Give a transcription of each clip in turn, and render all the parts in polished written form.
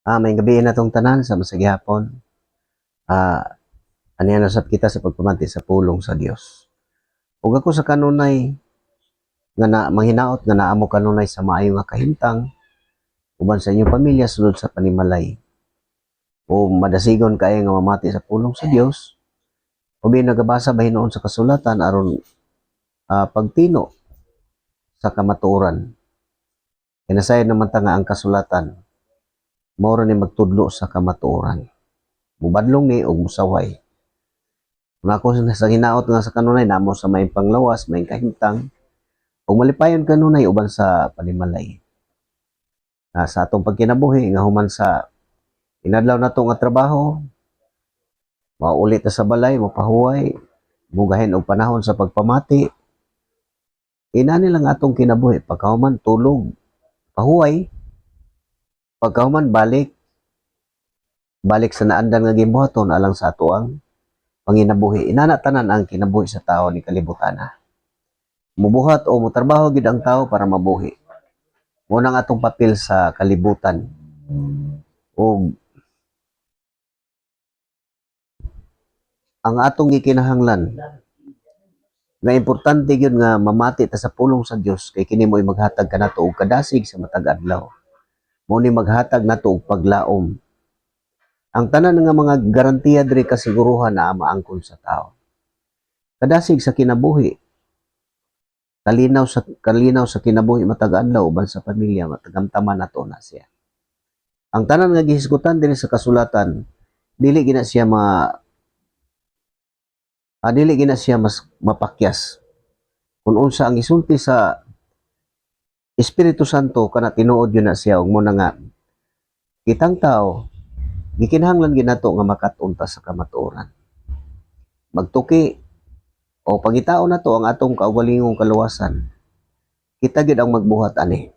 May gabi na tong tanan sa masagyapon. Ah, aniya nasab kita sa pagpamati sa pulong sa Dios. Ug ako sa kanunay nga na manghinaot nga naamo kanunay sa maayo nga kahimtang uban sa inyong pamilya sulod sa panimalay. O madasigon kay nga mamati sa pulong sa Dios. Ubi nagabasa bahinon sa kasulatan aron pagtino sa kamatuoran. Kinasayad naman ta nga ang kasulatan mao ra ni magtudlo sa kamatuoran. Mubadlong ni og musaway. Kung ako sa hinaot nga sa kanunay namo sa may panglawas, may kahimtang, ug malipayon kanunay uban sa panimalay. Sa atong pagkinabuhi nga human sa inadlaw nato nga trabaho, maulit na sa balay, mapahuway, mugahin og panahon sa pagpamati. Inani lang atong kinabuhi, pagkahuman tulog, pahuway, pagkahuman balik sa naandan nga gimbuhaton alang sa ato ang panginabuhi. Inana tanan ang kinabuhi sa tao ni kalibutan. Mubuhat o mutrabaho gid ang tao para mabuhi. Mo nang atong papel sa kalibutan. O ang atong gikinahanglan nga importante gyud nga mamati ta sa pulong sa Dios kay kini mo'y maghatag kanato og kadasig sa matag adlaw. Mo ni maghatag nato og paglaom. Ang tanan nga mga garantiya diri kasiguruhan na maangkon sa tao. Kadasig sa kinabuhi, kalinaw sa kinabuhi matag adlaw uban sa pamilya matagamtaman nato na siya. Ang tanan nga gihisgutan diri sa kasulatan dili gina siya dili gina siya mas mapakyas. Kung unsa ang isulti sa Espiritu Santo kana tinuod yun na siya ug mo na nga kitang tao gikinahanglan ginato nga makatunta sa kamatuoran. Magtuki o pangitao na to ang atong kaugalingong kaluwasan. Kita gid ang magbuhat ani.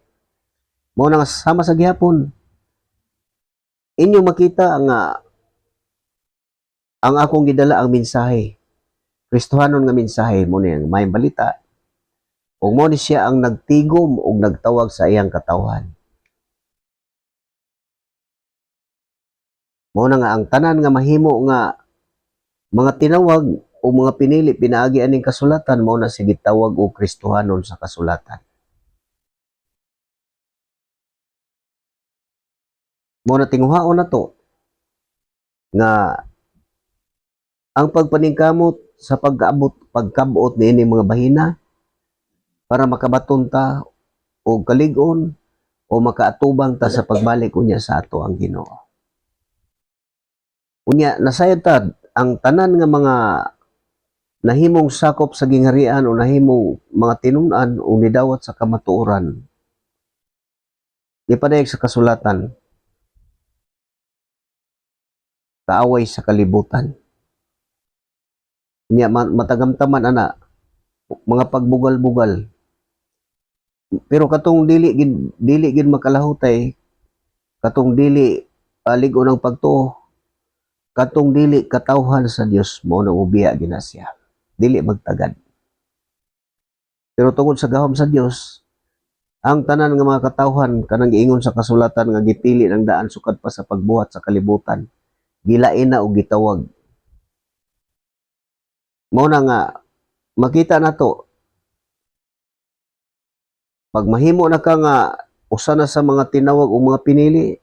Mo na nga sama sa gihapon inyo makita ang akong gidala ang mensahe. Kristohanon nga mensahe mo ni may balita. Ug mo ni siya ang nagtigom ug nagtawag sa iyang katawhan. Mo na nga ang tanan nga mahimo nga mga tinawag o mga pinili pinaagi aning kasulatan mao na sige tawag og Kristohanon sa kasulatan. Mo na tinguhaon na to nga ang pagpaningkamot sa pagkabuot niini mga bahina para makabaton ta og kalig-on o makaatubang ta sa pagbalik unya sa ato ang Ginoo. Unya nasayod ta ang tanan nga mga nahimong sakop sa gingharian o nahimong mga tinun-an o nidawat sa kamatuoran. Ipadayag sa kasulatan, kaaway sa kalibutan. Unya matagamtaman ana mga pagbugal-bugal. Pero katong dili gid makalahutay, katong dili ligon ang pagtuo, katong dili katawhan sa Dios mo na ubiya gina siya. Dili magtagad. Pero tungod sa gahom sa Dios, ang tanan nga mga katawhan kanang giingon sa kasulatan nga gipili ng daan sukad pa sa pagbuhat sa kalibutan, gilain na og gitawag. Mao na nga makita nato pag mahimo na ka nga usa na sa mga tinawag o mga pinili,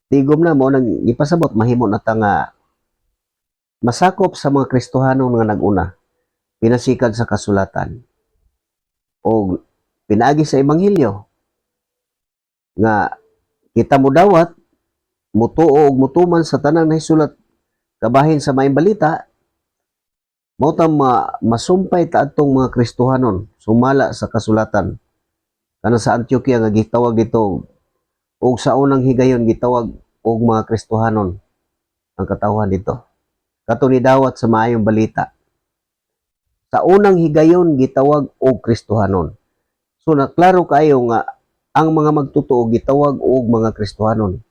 tigom na mo nang ipasabot mahimo na ta nga masakop sa mga Kristohanon nga naguna, pinasikad sa kasulatan o pinaagi sa ebanghelyo nga kita mo dawat mutuo og mutuman sa tanang nahisulat kabahin sa maayong balita mao ta masumpay ta adtong mga Kristohanon sumala sa kasulatan kana sa Antioquia nga gitawag dito og sa unang higayon gitawag og mga Kristohanon ang katawhan dito kato ni dawat sa maayong balita sa unang higayon gitawag og Kristohanon. So naklaro kayo nga ang mga magtutuo gitawag og mga Kristohanon.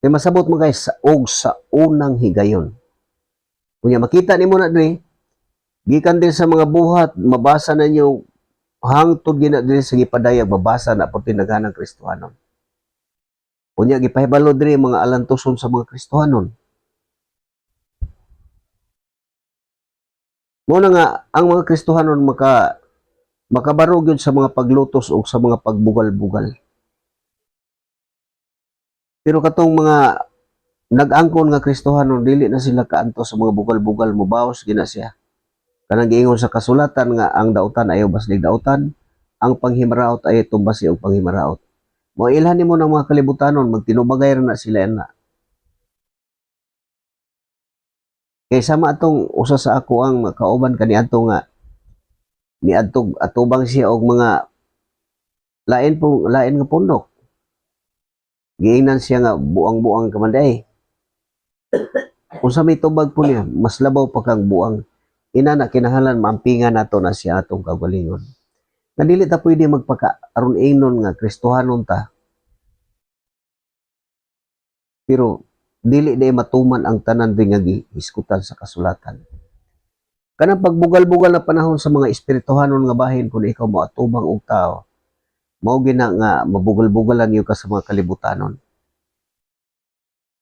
Kay masabot mo guys og sa unang higayon. Kunya makita nimo na diri gikan din sa mga buhat mabasa na niyo hangtod gina diri sa gipadayag mabasa na puti naghanang Kristohanon. Unya gipahibalo diri mga alantoson sa mga Kristohanon. Mo na nga ang mga Kristohanon makabarog yun sa mga paglutos o sa mga pagbugal-bugal. Pero katong mga nag-angkon nga Kristohanon, dili na sila kaanto sa mga bugal-bugal, mubawas gina siya. Kanang giingon sa kasulatan nga ang dautan ayaw baslig dautan, ang panghimaraot ay tumbasi og panghimaraot. Mo ilhan nimo ng mga kalibutanon, magtinubagay ra na sila na. Kay sama atong usa sa ako ang kauban kaniadto nga niadtog atubang siya og mga lain nga pundok. Giingnan siya nga buang-buang kamanday. Kung sa may tubag po niya, mas labaw pa kang buang. Ina na kinahanglan maampingan nato na siya atong kagalingon. Nga dili ta pwede magpaka aron ingnon nga Kristohanon ta. Pero dili day matuman ang tanan din nga gihiskutan sa kasulatan. Kanang pagbugal-bugal na panahon sa mga espirituhanon nga bahin kung ikaw moatubang og tao, mao gina nga mabugal-bugalan yung ka sa mga kalibutanon.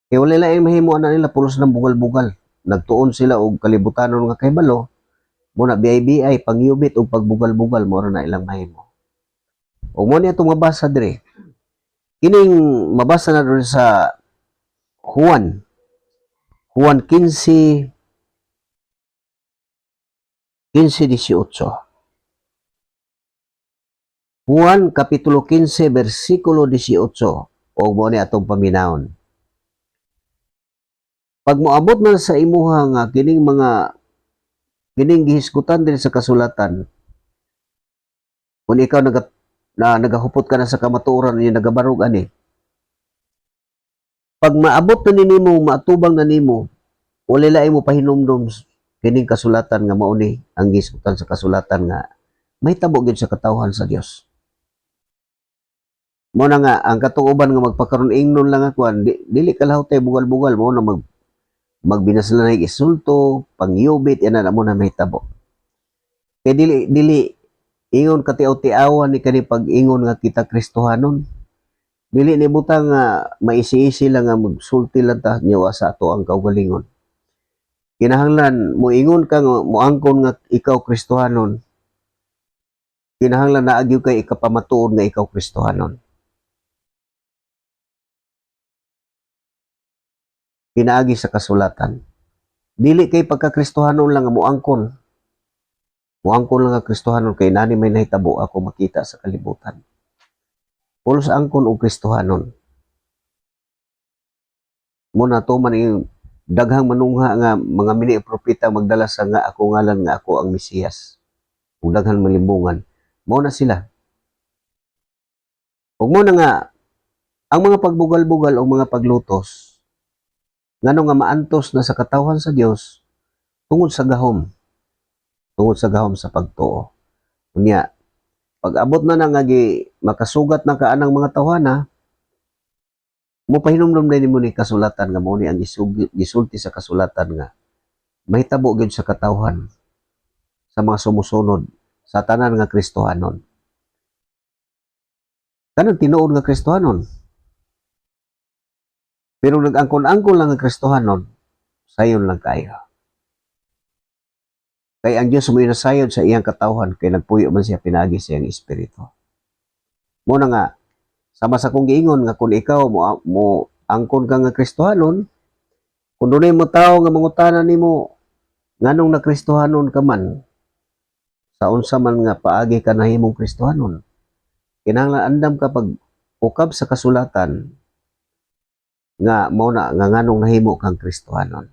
Kaya wala lang mahimo na nila pulos ng bugal-bugal. Nagtuon sila og kalibutanon nga kahibalo, muna biyay-biyay, pangyubit o pagbugal-bugal, mo na ilang mahimo. O mo niya itong mabasa dire. Kining mabasa na doon sa Juan 15:18. Juan Kapitulo 15, versikulo 18. O mo niya itong paminahon. Pag moabot na sa imuha nga kining gihisgutan din sa kasulatan, kung ikaw nagahupot ka na sa kamatuoran niya nagabarog ani, pag maabot na nimo, maatubang na nimo, wala lain mo pahinumdum kining kasulatan nga mao ni ang gihisgutan sa kasulatan nga may tabo gyud sa katawhan sa Dios. Mo na nga ang katuoban nga magpakaron ingnon lang ako, dili kalahutay bugal-bugal, mo na magbinasalanay isulto, pangyubit, yan na mo na may tabo. Kaya dili ingon katiaw-tiawan ni kani pag-ingon nga kita Kristohanon. Dili ni butang nga maisi-isi lang nga magsulti lang ta nyawa sa ato ang kaugalingon. Kinahanglan mo ingon ka nga moangkon nga ikaw Kristohanon. Kinahanglan na agyo kay ikapamatuod nga ikaw Kristohanon. Pinaagi sa kasulatan. Dili kay pagka-Kristohanon lang nga moangkon. Moangkon lang nga Kristohanon kay nani may nahitabo ako makita sa kalibutan. Pulos angkon og Kristohanon. Muna to man yung daghang manungha nga mga mini propeta magdala sa nga ako ngalan nga ako ang Mesiyas. Ug daghang malimbungan. Mao na sila. Ug mo na nga ang mga pagbugal-bugal o mga paglutos ngano nga maantos na sa katawhan sa Dios tungod sa gahom. Tungod sa gahom sa pagtuo. Unya, pag abot na nga makasugat na kaanang mga tawhana, mo pahinumdum din mo ni kasulatan nga mo ni ang gisulti sa kasulatan nga mahitabo gyud sa katawhan sa mga sumusunod sa tanan nga Kristohanon. Kanang tinuod nga Kristohanon. Pero nag-angkon-angkon lang ang Kristohanon, sayon lang kayo. Kay ang Diyos mo inasayod sa iyang katawhan, kay nagpuyo man siya pinagi sa iyang espiritu. Muna nga, sama sa kong giingon nga kung ikaw mo angkon ka nga Kristohanon, kung dunay mo tao nga mangutanan nimo nganong na Kristohanon ka man, sa unsa man nga paagi ka nahimong Kristohanon, kinahanglan andam ka pag ukab sa kasulatan, nga mao na nga nganong nahimo kang Kristohanon.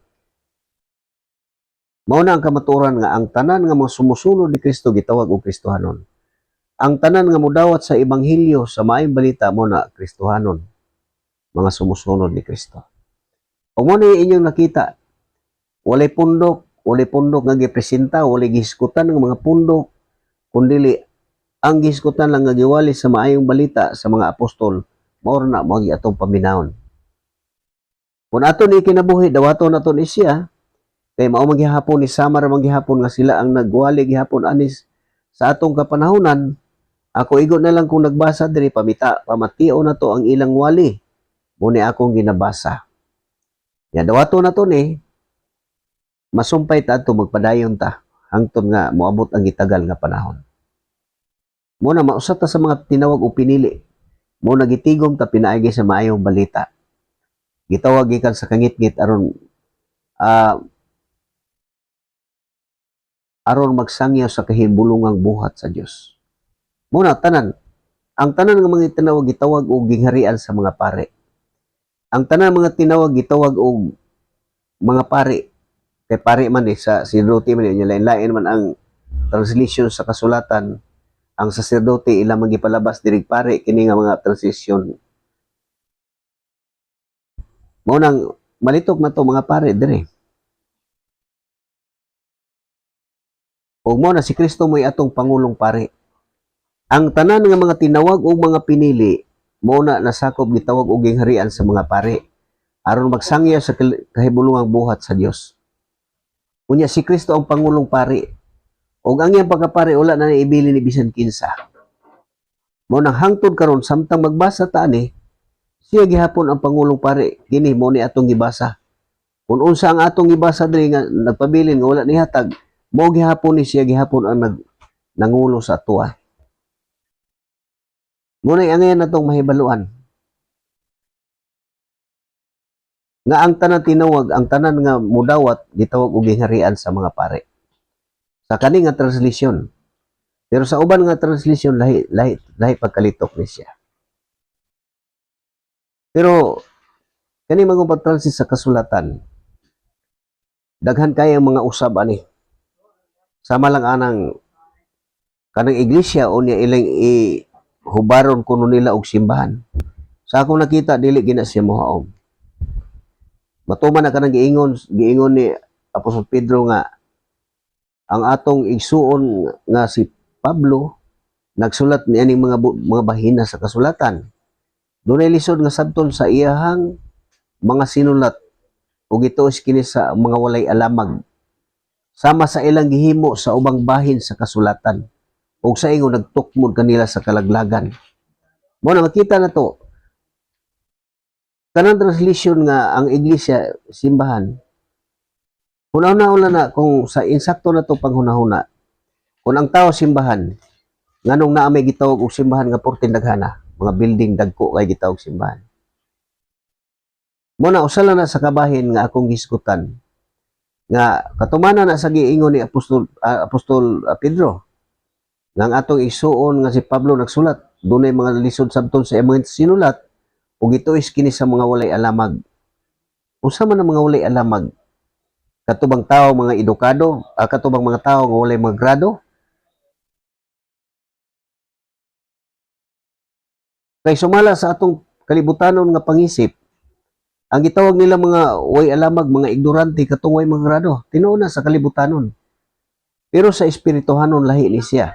Mao na ang kamatuoran nga ang tanan nga mga sumusunod ni Kristo gitawag og Kristohanon. Ang tanan nga modawat sa ebanghelyo sa maayong balita mo na Kristohanon, mga sumusunod ni Kristo. Ug mo ni inyong nakita, walay pundok nga gipresenta, walay gihisgutan ng mga pundok, kundi ang gihisgutan lang nga giwali sa maayong balita sa mga apostol, mao na mao atong paminahon. Kung aton ni kinabuhi, dawaton naton siya, kay mao maghihapon ni Samar maghihapon nga sila ang nagwali gihapon anis sa atong kapanahonan. Ako igo na lang kung nagbasa diri pamatiyo na to ang ilang wali. Muna akong ginabasa. Ya dawato na to ni masumpay ta ato magpadayon ta hangtod nga moabot ang gitagal nga panahon. Muna mausat ta sa mga tinawag o pinili. Muna gitigom ta pinaagi sa maayong balita. Gitawag gikan sa kangit-ngit aron aron magsangyaw sa kahibulungang buhat sa Dios. Muna tanan, ang tanan nga mga tinawag gitawag og gingharian sa mga pare. Ang tanan mga tinawag gitawag og mga pare. Kay pare man sa sacerdote man niya lain-lain man ang translation sa kasulatan. Ang sacerdote ilang magipalabas diri pare kini nga mga translation. Mao nang malitok na to mga pare dire. O mo na si Kristo mo'y atong pangulong pare. Ang tanan nga mga tinawag o mga pinili mo na nasakop gitawag og gingharian sa mga pare aron magsangya sa kahibulungang buhat sa Dios. Unya si Kristo ang pangulong pare. Og ang iyang pagkapare wala na naibili ni bisan kinsa. Mo nang hangtod karon samtang magbasa ta ani siya gihapon ang pangulong pare. Kini mo ni atong gibasa. Kung unsa ang atong gibasa diri nga nagpabilin nga wala ni hatag, mo gihapon ni siya gihapon ang nangulo sa atoa. Muna ang natong mahibaluan. Nga ang tanan tinawag, ang tanan nga mudawat, gitawag og gingharian sa mga pare. Sa kani nga translasyon. Pero sa uban nga translasyon, lahi pagkalitok ni siya. Pero, kani mga pag-translate sa kasulatan, daghan kaya mga usab ani. Sama lang anang kanang iglesia o niya ilang hubaron kuno nila og simbahan. Sa akong nakita dili gina siya mohaom. Matuman na kanang giingon ni Apostol Pedro nga ang atong igsuon nga si Pablo nagsulat ni aning mga bahina sa kasulatan. Dunay lisod nga sabton sa iyahang mga sinulat ug ito is kini sa mga walay alamag sama sa ilang gihimo sa ubang bahin sa kasulatan ug sa ingon nagtukmod kanila sa kalaglagan. Mo na makita na to kanang translation nga ang iglesia simbahan hunahuna na kung sa insakto na to panghunahuna kung ang tao simbahan nganong naa may gitawag og simbahan nga portin daghana mga building dagko kay gitawag simbahan. Mo na usala na sa kabahin nga akong gisgutan nga katumana na sa giingon ni Apostol Pedro nga ang atong isuon nga si Pablo nagsulat dunay mga lisod sabton sa mga sinulat ug ito is kini sa mga walay alamag. Unsa man ang mga walay alamag? Katubang tao mga edukado, katubang mga tao nga walay mga grado. Kay sumala sa atong kalibutanon nga pangisip, ang gitawag nila mga way alamag, mga ignorante, katong way mga grado. Tinuod na sa kalibutanon. Pero sa espirituhanon lahi ni siya.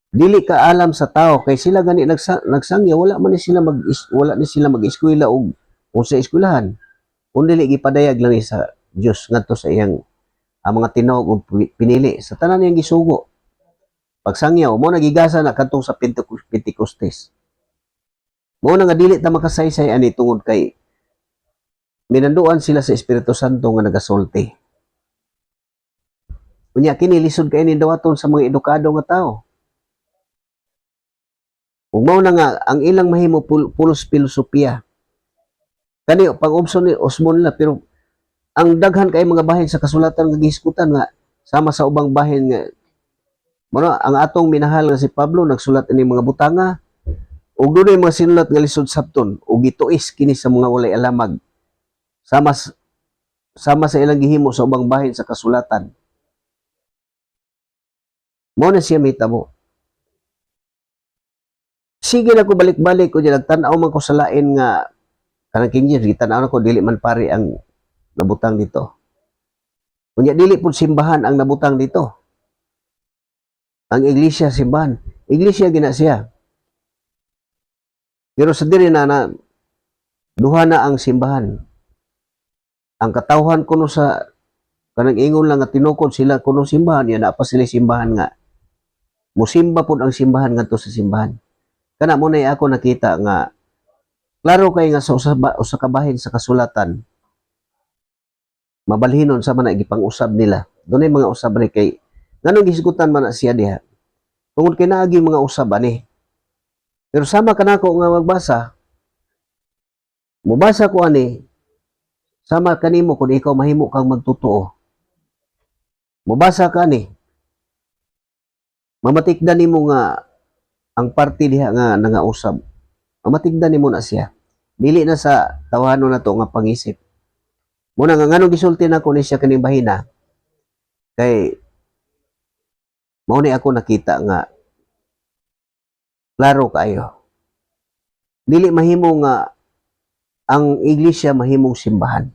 Dili ka alam sa tao kay sila gani nagsangya wala ni sila mag-eskwela og sa eskwelahan. Kun dili gipadayag lang sa Dios ngadto sa iyang ang mga tinawag og pinili sa tanan niyang gisugo. Pagsangyaw mo nagigasa na kadtong sa Pentecostes. Mo na nga dili ta makasaysay ani tungod kay minanduan sila sa Espiritu Santo nga nagasulti. Unya kini lisod kay ni dawaton sa mga edukado nga tao. Ug mao na nga ang ilang mahimo pulos filosofiya. Kani pag-umson ni Osmon la pero ang daghan kay mga bahin sa kasulatan nga gihisgutan nga sama sa ubang bahin nga mao ang atong minahal nga si Pablo nagsulat ini mga butanga ug dunay mga sinulat nga lisod sabton ug gituis kini sa mga walay alamag sama sa ilang gihimo sa ubang bahin sa kasulatan. Mao na siya mahitabo. Sige na ko balik-balik ko nagtan-aw man ko sa lain nga kanang King James gitan-aw ko dili man pare ang nabutang dito. Unya dili pud simbahan ang nabutang dito. Ang iglesia simbahan. Iglesia gina siya. Pero sa diri na duha na ang simbahan. Ang katawhan kuno sa kanang ingon lang nga tinukod sila kuno simbahan ya na pa sila simbahan nga musimba pud ang simbahan ngadto sa simbahan. Kana mo na ako nakita nga Klaro kay nga sa usa ka bahin sa kasulatan, mabalhinon sa man gipang-usab nila. Dunay mga usab ni kay nganong gisgutan man na siya diha. Tungod kay naagi mga usab ani. Pero sama kanako nga magbasa, mubasa ko ani, sama kanimo kung ikaw mahimo kang magtotoo. Mubasa ka ani, mamatikdan nimo nga ang party diha nga nangausab. Mamatigdan nimo na siya. Dili na sa tawhanon na to nga pangisip. Muna nga nganong gisulti na ko ni siya kining bahina kay mao ni ako nakita nga klaro kayo. Dili mahimo nga ang iglesia mahimong simbahan.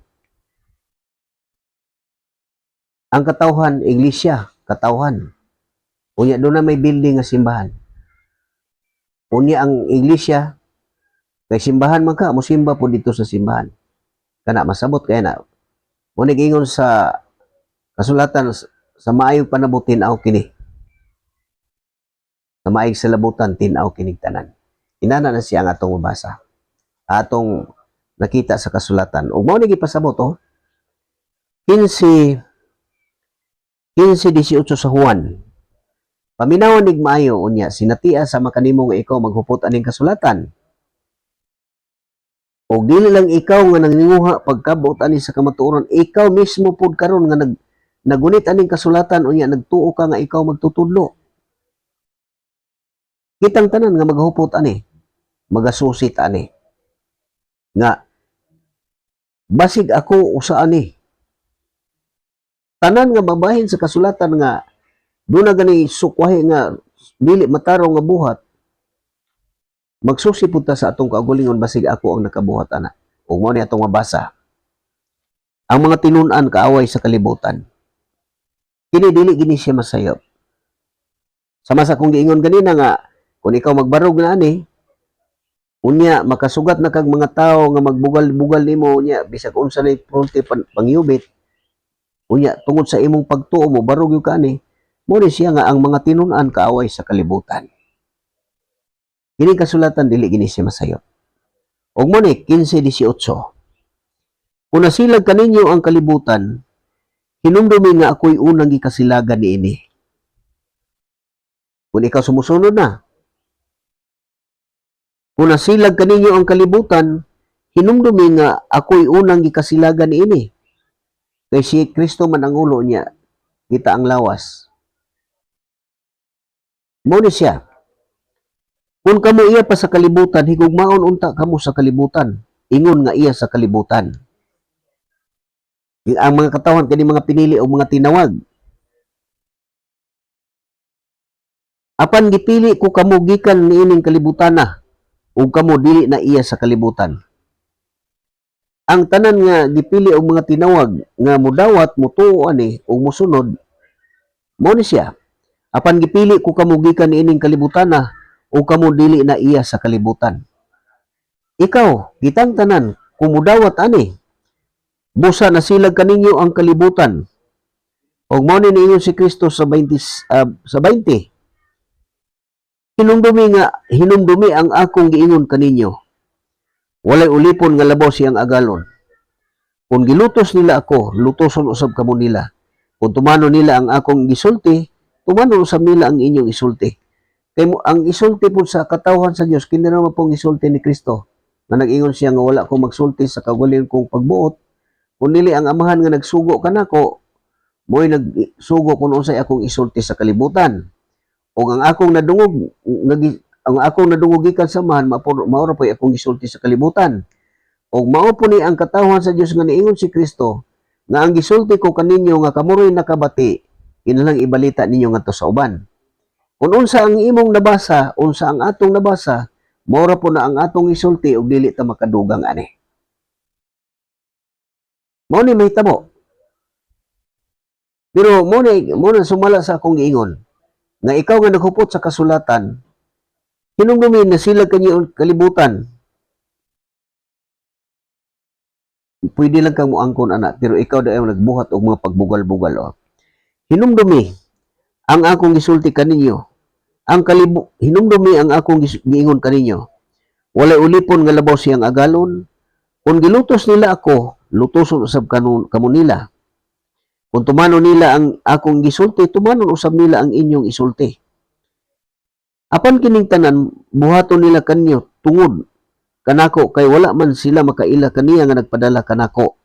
Ang katawhan iglesia, katawhan. Unya doon na may building nga simbahan. Unya ang iglesia kay simbahan man ka, mosimba po dito sa simbahan. Kana masabot kay na. Muna gingon sa kasulatan sa maayong panabutin aw kini. Sa maayong salabutan tinaw kinig tanan. Inana na siya ang atong mabasa. Atong nakita sa kasulatan. Ug mao ni gipasabot 15:18 sa Juan. Paminawan nig maayo unya sinatia sa makanimo nga ikaw maghupot aning kasulatan. O dili lang ikaw nga nanginguha pagkabot ani sa kamatuoran, ikaw mismo pud karon nga nagunit aning kasulatan unya nagtuo ka nga ikaw magtutudlo. Kitang tanan nga maghupot ani, magasusit ani. Nga basig ako usa ani. Tanan nga babahin sa kasulatan nga doon na gani sukwahi nga dili matarong nga buhat, magsusi punta sa atong kaugalingon basig ako ang nakabuhat ana. Ug mao ni atong mabasa. Ang mga tinun-an kaaway sa kalibutan. Kini dili gini siya masayop. Sama sa kong giingon ganina nga kung ikaw magbarog na ani, unya makasugat na kag mga tao nga magbugal-bugal nimo unya bisag unsa nay fronte pangyubit. Unya tungod sa imong pagtuo mo barog yung ka ani, mo ni siya nga ang mga tinun-an kaaway sa kalibutan. Kini kasulatan dili gini siya masayop. Og mo ni 15:18. Kung nasilag kaninyo ang kalibutan, hinumdumi nga ako'y unang gikasilagan niini. Kung ikaw sumusunod na. Kung nasilag kaninyo ang kalibutan, hinumdumi nga ako'y unang gikasilagan niini. Kay si Kristo man ang ulo niya, kita ang lawas. Mo ni siya. Kung kamo iya pa sa kalibutan, higugmaon unta kamo sa kalibutan. Ingon nga iya sa kalibutan. Ang mga katawan kani mga pinili o mga tinawag. Apan gipili ko kamo gikan niining kalibutan na ug kamo dili na iya sa kalibutan. Ang tanan nga gipili og mga tinawag nga mudawat, mutuo ani ug mosunod mo ni siya. Apan gipili ko kamo gikan niining kalibutan na ug kamo dili na iya sa kalibutan. Ikaw, gitang tanan, kung mudawat ani, busa nasilag kaninyo ang kalibutan. Og mao ni niingon si Kristo sa 20 sa 20. Hinumdumi ang akong giingon kaninyo. Walay ulipon nga labaw siyang agalon. Kung gilutos nila ako, lutoson usab kamo nila. Kung tumano nila ang akong gisulti, tumano usab nila ang inyong isulti. Kay ang isulti po sa katawhan sa Dios kini ra pong isulti ni Kristo. Nga nag-ingon siya nga wala ko magsulti sa kagalingon kong pagbuot, kundi ang amahan nga nagsugo kanako, mo'y nagsugo kung unsay akong isulti sa kalibutan. O ang akong nadungog gikan sa amahan, maura po akong isulti sa kalibutan. O mao po ni ang katawhan sa Dios nga niingon si Kristo, nga ang gisulti ko kaninyo nga kamuroy nakabati, kinalang ibalita ninyo ngadto sa uban. Kung unsa ang imong nabasa, unsa ang atong nabasa, maura po na ang atong isulti ug dili ta makadugang ani. Mao ni mahitabo. Pero mo na sumala sa akong giingon nga ikaw nga naghupot sa kasulatan, hinumdumi na sila kanyo kalibutan. Pwede lang kang muangkon ana, pero ikaw daw nagbuhat og mga pagbugal-bugal. Hinumdumi ang akong gisulti kaninyo. Hinumdumi ang akong giingon kaninyo. walay ulipon nga labaw siyang agalon. Kung gilutos nila ako, lutoson usab kamo nila. Kung tumanon nila ang akong gisulti, tumanon usab nila ang inyong isulti. Apan kining tanan, buhaton nila kanyo tungod kanako kay wala man sila makaila kaniya nga nagpadala kanako.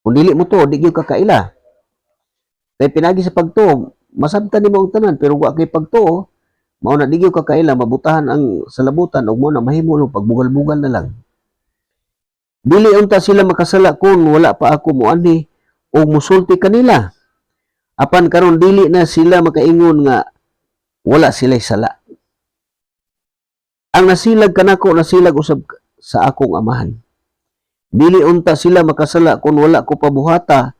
Kung dili mo to, di gyud kakaila. Kay pinagi sa pagtuo, masabtan nimo ang tanan pero wa kay pagtuo, mao na di gyud kakaila, mabutahan ang salabutan ug mo na mahimo ng pagbugal-bugal na lang. Dili unta sila makasala kung wala pa ako moanhi o musulti kanila. Apan karon dili na sila makaingon nga wala sila sala. Ang nasilag kanako nasilag usab sa akong amahan. Dili unta sila makasala kung wala ko pabuhata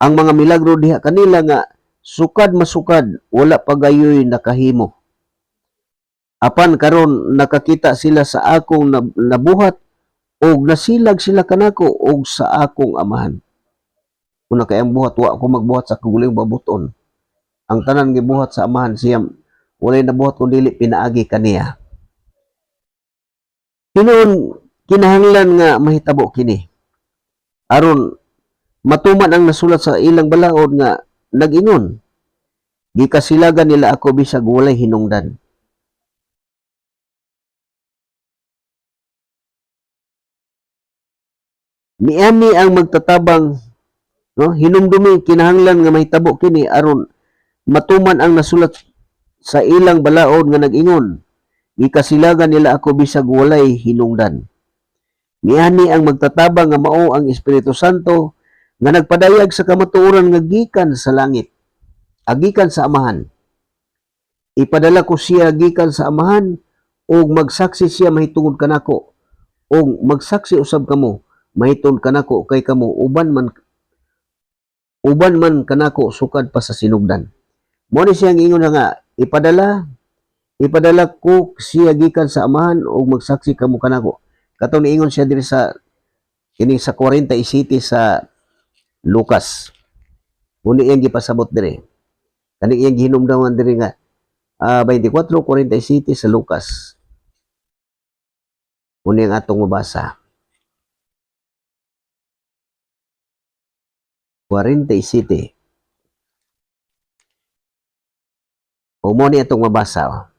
ang mga milagro diha kanila nga sukad masukad wala pagayoy nakahimo. Apan karon nakakita sila sa akong nabuhat og nasilag sila kanako og sa akong amahan. Una kay ang buhat wa ko magbuhat sa kaguling babuton. Ang tanan gibuhat sa amahan siya walay nabuhat kun dili pinaagi kaniya. Hinuon kinahanglan nga mahitabo kini. Aron matuman ang nasulat sa ilang balaod nga nag-ingon. Gikasilagan nila ako bisag walay hinungdan. Niani ang magtatabang, no? Hinumdumi kinahanglan nga mahitabo kini aron matuman ang nasulat sa ilang balaod nga nag-ingon. Gikasilagan nila ako bisag walay hinungdan. Niani ang magtatabang nga mao ang Espiritu Santo nga nagpadayag sa kamatuoran nga gikan sa langit, agikan sa amahan. Ipadala ko siya gikan sa amahan ug magsaksi siya mahitungod kanako ug magsaksi usab kamo mahitungod kanako kay kamo uban man kanako sukad pa sa sinugdan. Mo ni siyang ingon nga ipadala ko siya gikan sa amahan ug magsaksi kamo kanako. Katong niingon siya diri sa kini sa 47 sa Lucas. Muni iyang gipasabot diri. Kani iyang gihinumdaman diri nga 24:47 sa Lucas. Muni ang atong mabasa. 47. O mo ni atong mabasa.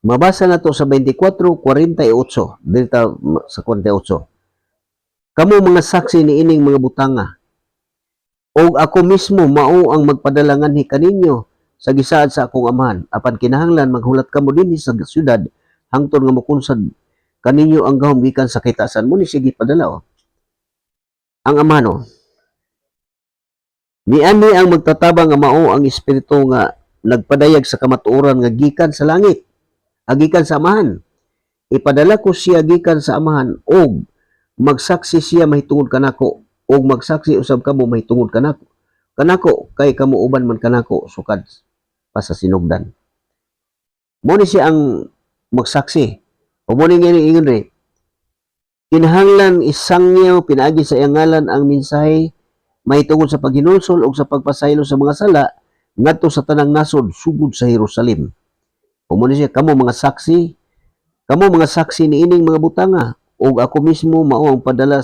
Mabasa na to sa 24:48 dito sa 48. Kamo mga saksi ni ining mga butanga. O ako mismo mao ang magpadalangan ni kaninyo sa gisaad sa akong amahan. Apan kinahanglan maghulat kamo dinhi sa syudad hangtod nga mokunsad kaninyo ang gahom gikan sa kitasan. Mo ni sige padala. Ang amano. Niani ang magtatabang nga mao ang espiritu nga nagpadayag sa kamatuoran nga gikan sa langit. Agikan sa amahan. Ipadala ko siya gikan sa amahan og magsaksi siya mahitungod kanako og magsaksi usab kamo mahitungod kanako kay kamo uban man kanako sukad pa sa sinugdan. Mo ni siya ang magsaksi. O mo ni ingon ri kinahanglan isangyaw pinaagi sa iyang ngalan ang mensahe mahitungod sa paghinulsol ug sa pagpasaylo sa mga sala ngadto sa tanang nasod sugod sa Jerusalem. Umuni siya, kamo mga saksi ni ining mga butanga, ug ako mismo mao ang padala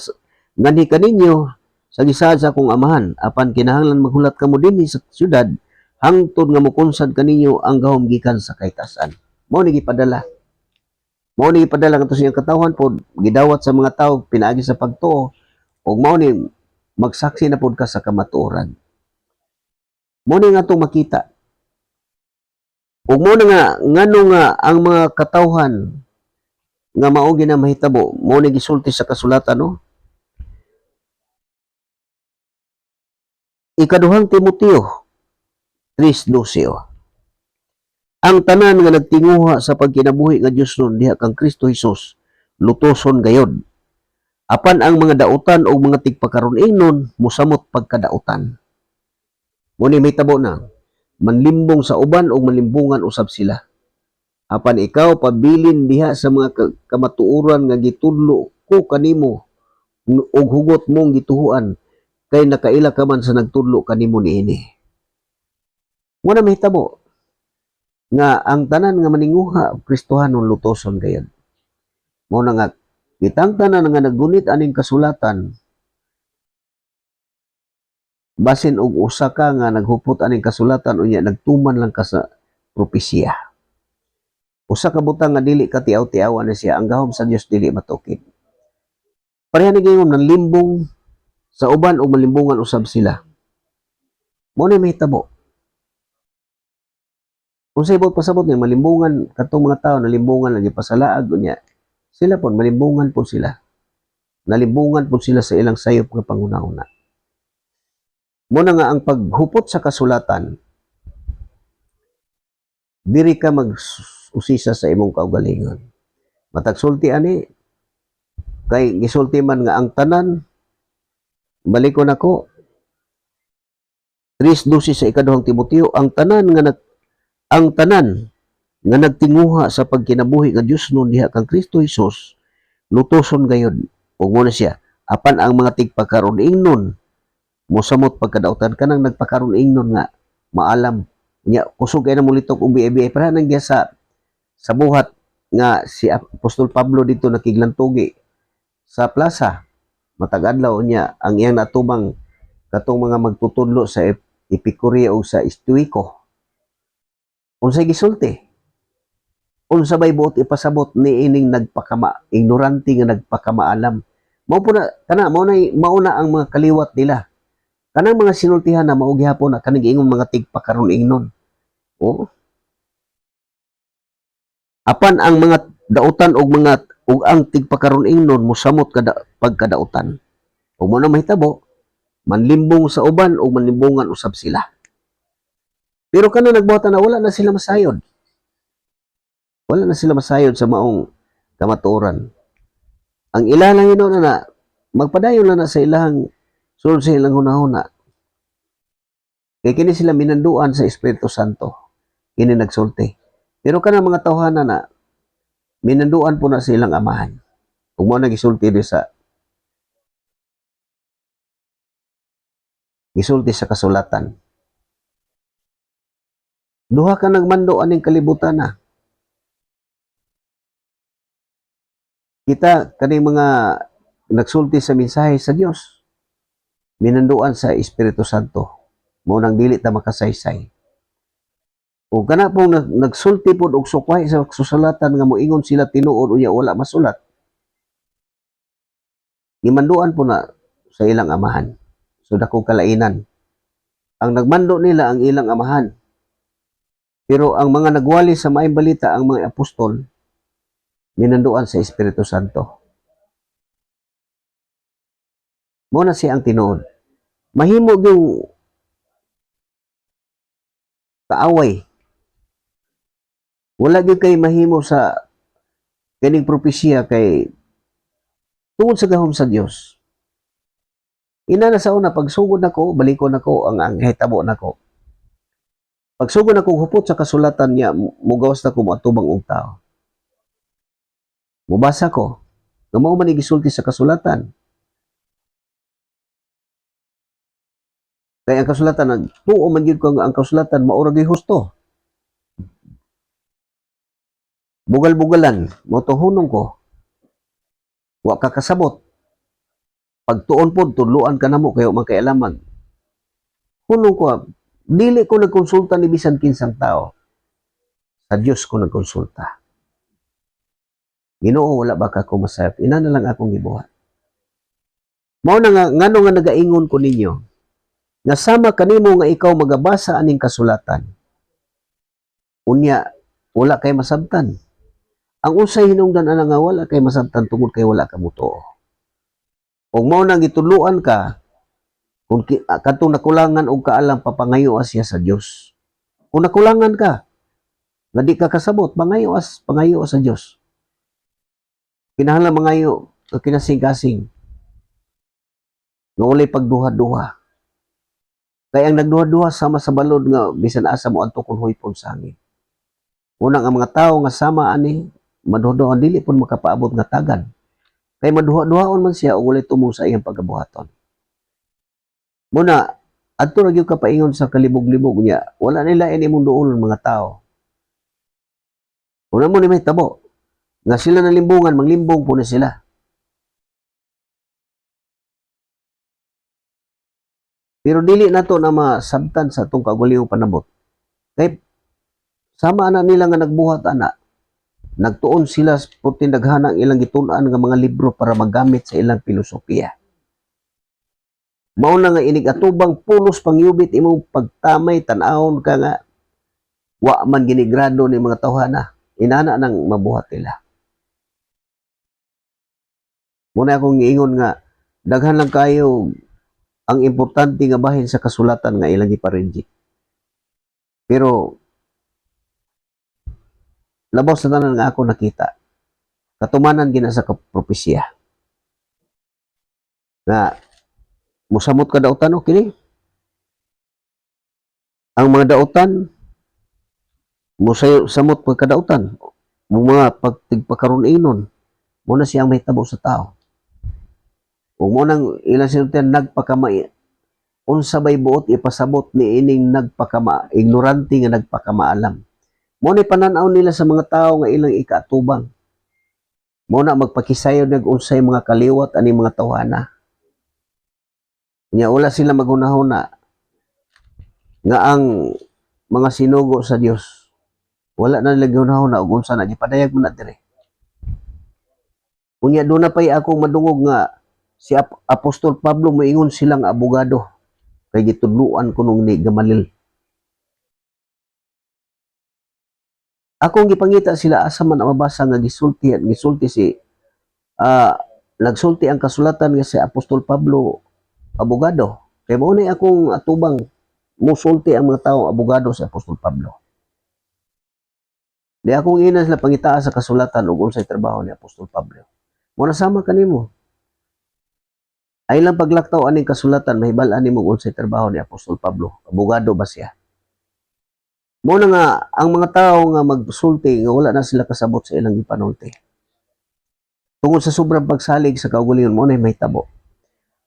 nganhi kaninyo sa gisaad sa akong amahan, apan kinahanglan maghulat kamo dinhi sa syudad, hangtod nga mokunsad kaninyo ang gahom gikan sa kaitasan. Mao ni gipadala. Mao ni gipadala ngadto sa iyang katawhan pod, gidawat sa mga tawo pinaagi sa pagtuo, ug mao ni magsaksi na pod ka sa kamatuoran. Mao ni nga itong makita. Ug mo na nga ngano nga ang mga katawhan nga mao gina mahitabo mo ni gisulti sa kasulatan no. Ikaduhang Timoteo 3:12. Ang tanan nga nagtinguha sa pagkinabuhi nga Dios nun diha kang Kristo Hesus lutoson gayod. Apan ang mga dautan o mga tigpakaron ingnon musamot pagkadautan. Mo ni mahitabo na manlimbong sa uban o manlimbungan usab sila. Apan ikaw pabilin diha sa mga kamatuoran nga gitudlo ko kanimo ug hugot mong gituhuan kay nakaila ka man sa nagtudlo kanimo niini. Mo na mahitabo nga ang tanan nga maninguha Kristohanon lutoson gayud. Mo na nga kitang tanan nga naggunit aning kasulatan basin og usa ka nga naghupot aning kasulatan unya nagtuman lang ka sa propesya. Usa ka butang nga dili ka tiaw-tiawan na siya, ang gahom sa Dios dili matukid. Pareha ni gayong nang limbong sa uban o malimbungan usab sila. Mo na mahitabo. Kung sa ibot pasabot niya, malimbungan katong mga tao, nalimbungan lagi pasalaag niya. Sila po, malimbungan po sila. Nalimbungan po sila sa ilang sayop nga panguna-una. Muna nga ang paghupot sa kasulatan, diri ka mag-usisa sa imong kaugalingon. Matag sulti ani, kay gisulti man nga ang tanan, balikon ako, 3:12 sa ikaduhang Timoteo, ang tanan nga nagtinguha sa pagkinabuhi nga Dios nun diha kang Kristo Jesus, lutoson gayud. Ug mo na siya, apan ang mga tigpakaron ingnon, mosamot pagkadautan kanang nagpakaron ingnon nga maalam nya kusog kay na mulitok ubi-ibi para nang giya sa buhat nga si Apostol Pablo dito nakiglantugi sa plaza matag adlaw niya ang iyang natubang katong mga magtutudlo sa Epikurea o sa Stoiko. Unsay gisulti? Unsa bay buot ipasabot ni ining ignorante nga nagpakamaalam. Mao po na kana mauna ang mga kaliwat nila. Kanang mga sinultihan na mao gihapon na kaning ingon mga tigpakaron ingnon. O apan ang mga dautan og ang tigpakaron ingnon mosamot kada pagkadautan. Ug mo na mahitabo manlimbong sa uban o manlimbongan usab sila. Pero kana nagbuhatan na wala na sila masayod. Wala na sila masayod sa maong kamatuoran. Ang ilang hinuon na magpadayon na sa ilahang sulod sa ilang hunahuna. Kaya kini sila minanduan sa Espiritu Santo. Kini nagsulti. Pero kanang mga tawhana na minanduan po na sa ilang amahan. Kung mo nagisulti gisulti sa kasulatan. Duha ka nagmando aning kalibutan na. Kita kaning mga nagsulti sa mensahe sa Dios. Minanduan sa Espiritu Santo. Mao nang dili ta makasaysay. O kana pong nagsulti pod og sukway sa kasulatan nga moingon sila tinuod unya wala masulat. Gimanduan po na sa ilang amahan. So dako kalainan. Ang nagmando nila ang ilang amahan. Pero ang mga nagwali sa maayong balita ang mga apostol minanduan sa Espiritu Santo. Mo na siya ang tinuod. Mahimo yung kaaway. Wala gyud kay mahimo sa kining propesya kay tungod sa gahom sa Dios. Ina na sa una pagsugod nako, balikon nako ang hitabo nako. Pagsugod nako hupot sa kasulatan niya, mugawas na ko moatubang og tao. Mubasa ko, nga mao man gisulti sa kasulatan. Kaya ang kasulatan tuo man gyud ko ang kasulatan mao ra gyud husto. Bugal-bugalan, motohunong ko. Wa ka kasabot. Pagtuon pod tudluan ka namo kayo magkailaman. Hunong ko, dili ko nagkonsulta ni bisan kinsang tao. Sa Dios ko nagkonsulta. Ginoo wala ba ka ko masayap? Ina na lang akong gibuhat. Mao na nga ngano nga nagaingon ko ninyo. Nga sama kanimo nga ikaw magabasa aning kasulatan. Unya wala kay masabtan. Ang usay hinungdan ana nga wala kay masabtan tungod kay wala ka mutuo. Ug mao nang gituluan ka kung katong nakulangan og kaalam papangayo siya sa Dios. Kung nakulangan ka nga di ka kasabot, pangayo sa Dios. Kinahanglan mangayo o kinasing-kasing. Nga walay pagduha-duha. Kaya ang nagduha-duha sama sa balod nga bisan asa mo adto kun huypon sa hangin. Unang ang mga tao nga sama ani maduha-duha dili pud makapaabot nga tagan. Kay maduha-duhaon man siya og walay tumong sa iyang pagabuhaton. Muna adto ra gyud ka paingon sa kalibog-libog niya, wala nila ini imong duolon mga tao. Una mo ni may tabo nga sila nalimbungan, manglimbong po na sila. Pero dili nato na masabtan sa atong kaguliyong panabot. Kay sama na nila nga nagbuhat ana. Nagtuon sila puti daghanang ilang gitun-an nga mga libro para magamit sa ilang filosofiya. Mao na nga inig atubang pulos pangyubit imong pagtamay tan-awon ka nga wa man ginigrado ni mga tawhana. Inana nang mabuhat nila. Muna akong giingon nga daghan lang kayo ang importante nga bahin sa kasulatan nga ilang iparenji. Pero labaw sa tanan nga ako nakita, katumanan gina sa propesya. Nga musamot ka dautan o kini. Ang mga dautan musamot pa kadautan. Mga pagtigpakaron inon, muna siyang may tabo sa tao. Ug mo nang ilang sinultian nagpakamay unsa bay buot ipasabot ni ining nagpakama ignorante nga nagpakamaalam. Mo ni pananaw nila sa mga tao nga ilang ikaatubang. Mo na magpakisayod nag unsay mga kaliwat ani mga tawhana. Nya wala sila maghunahuna nga ang mga sinugo sa Dios wala na nila hunahuna og unsa na gipadayag mo na dire. Unya do na pay akong madungog nga si Apostol Pablo moingon silang abogado kay gitudluan ko nung ni Gamaliel. Akong gipangita sila asa man mabasa nga gisulti si nagsulti ang kasulatan nga si Apostol Pablo abogado. Kay mao ni akong atubang musulti ang mga tawo abogado si Apostol Pablo. Di akong ina sila pangitaa sa kasulatan ug unsay trabaho ni Apostol Pablo. Mo nasama kanimo. Ay lang paglaktaw aning kasulatan mahibal-an nimo unsay trabaho ni Apostol Pablo. Abogado ba siya? Mo na nga ang mga tao nga magsulti nga wala na sila kasabot sa ilang gipanulti. Tungod sa sobrang pagsalig sa kaugalingon mo na may tabo.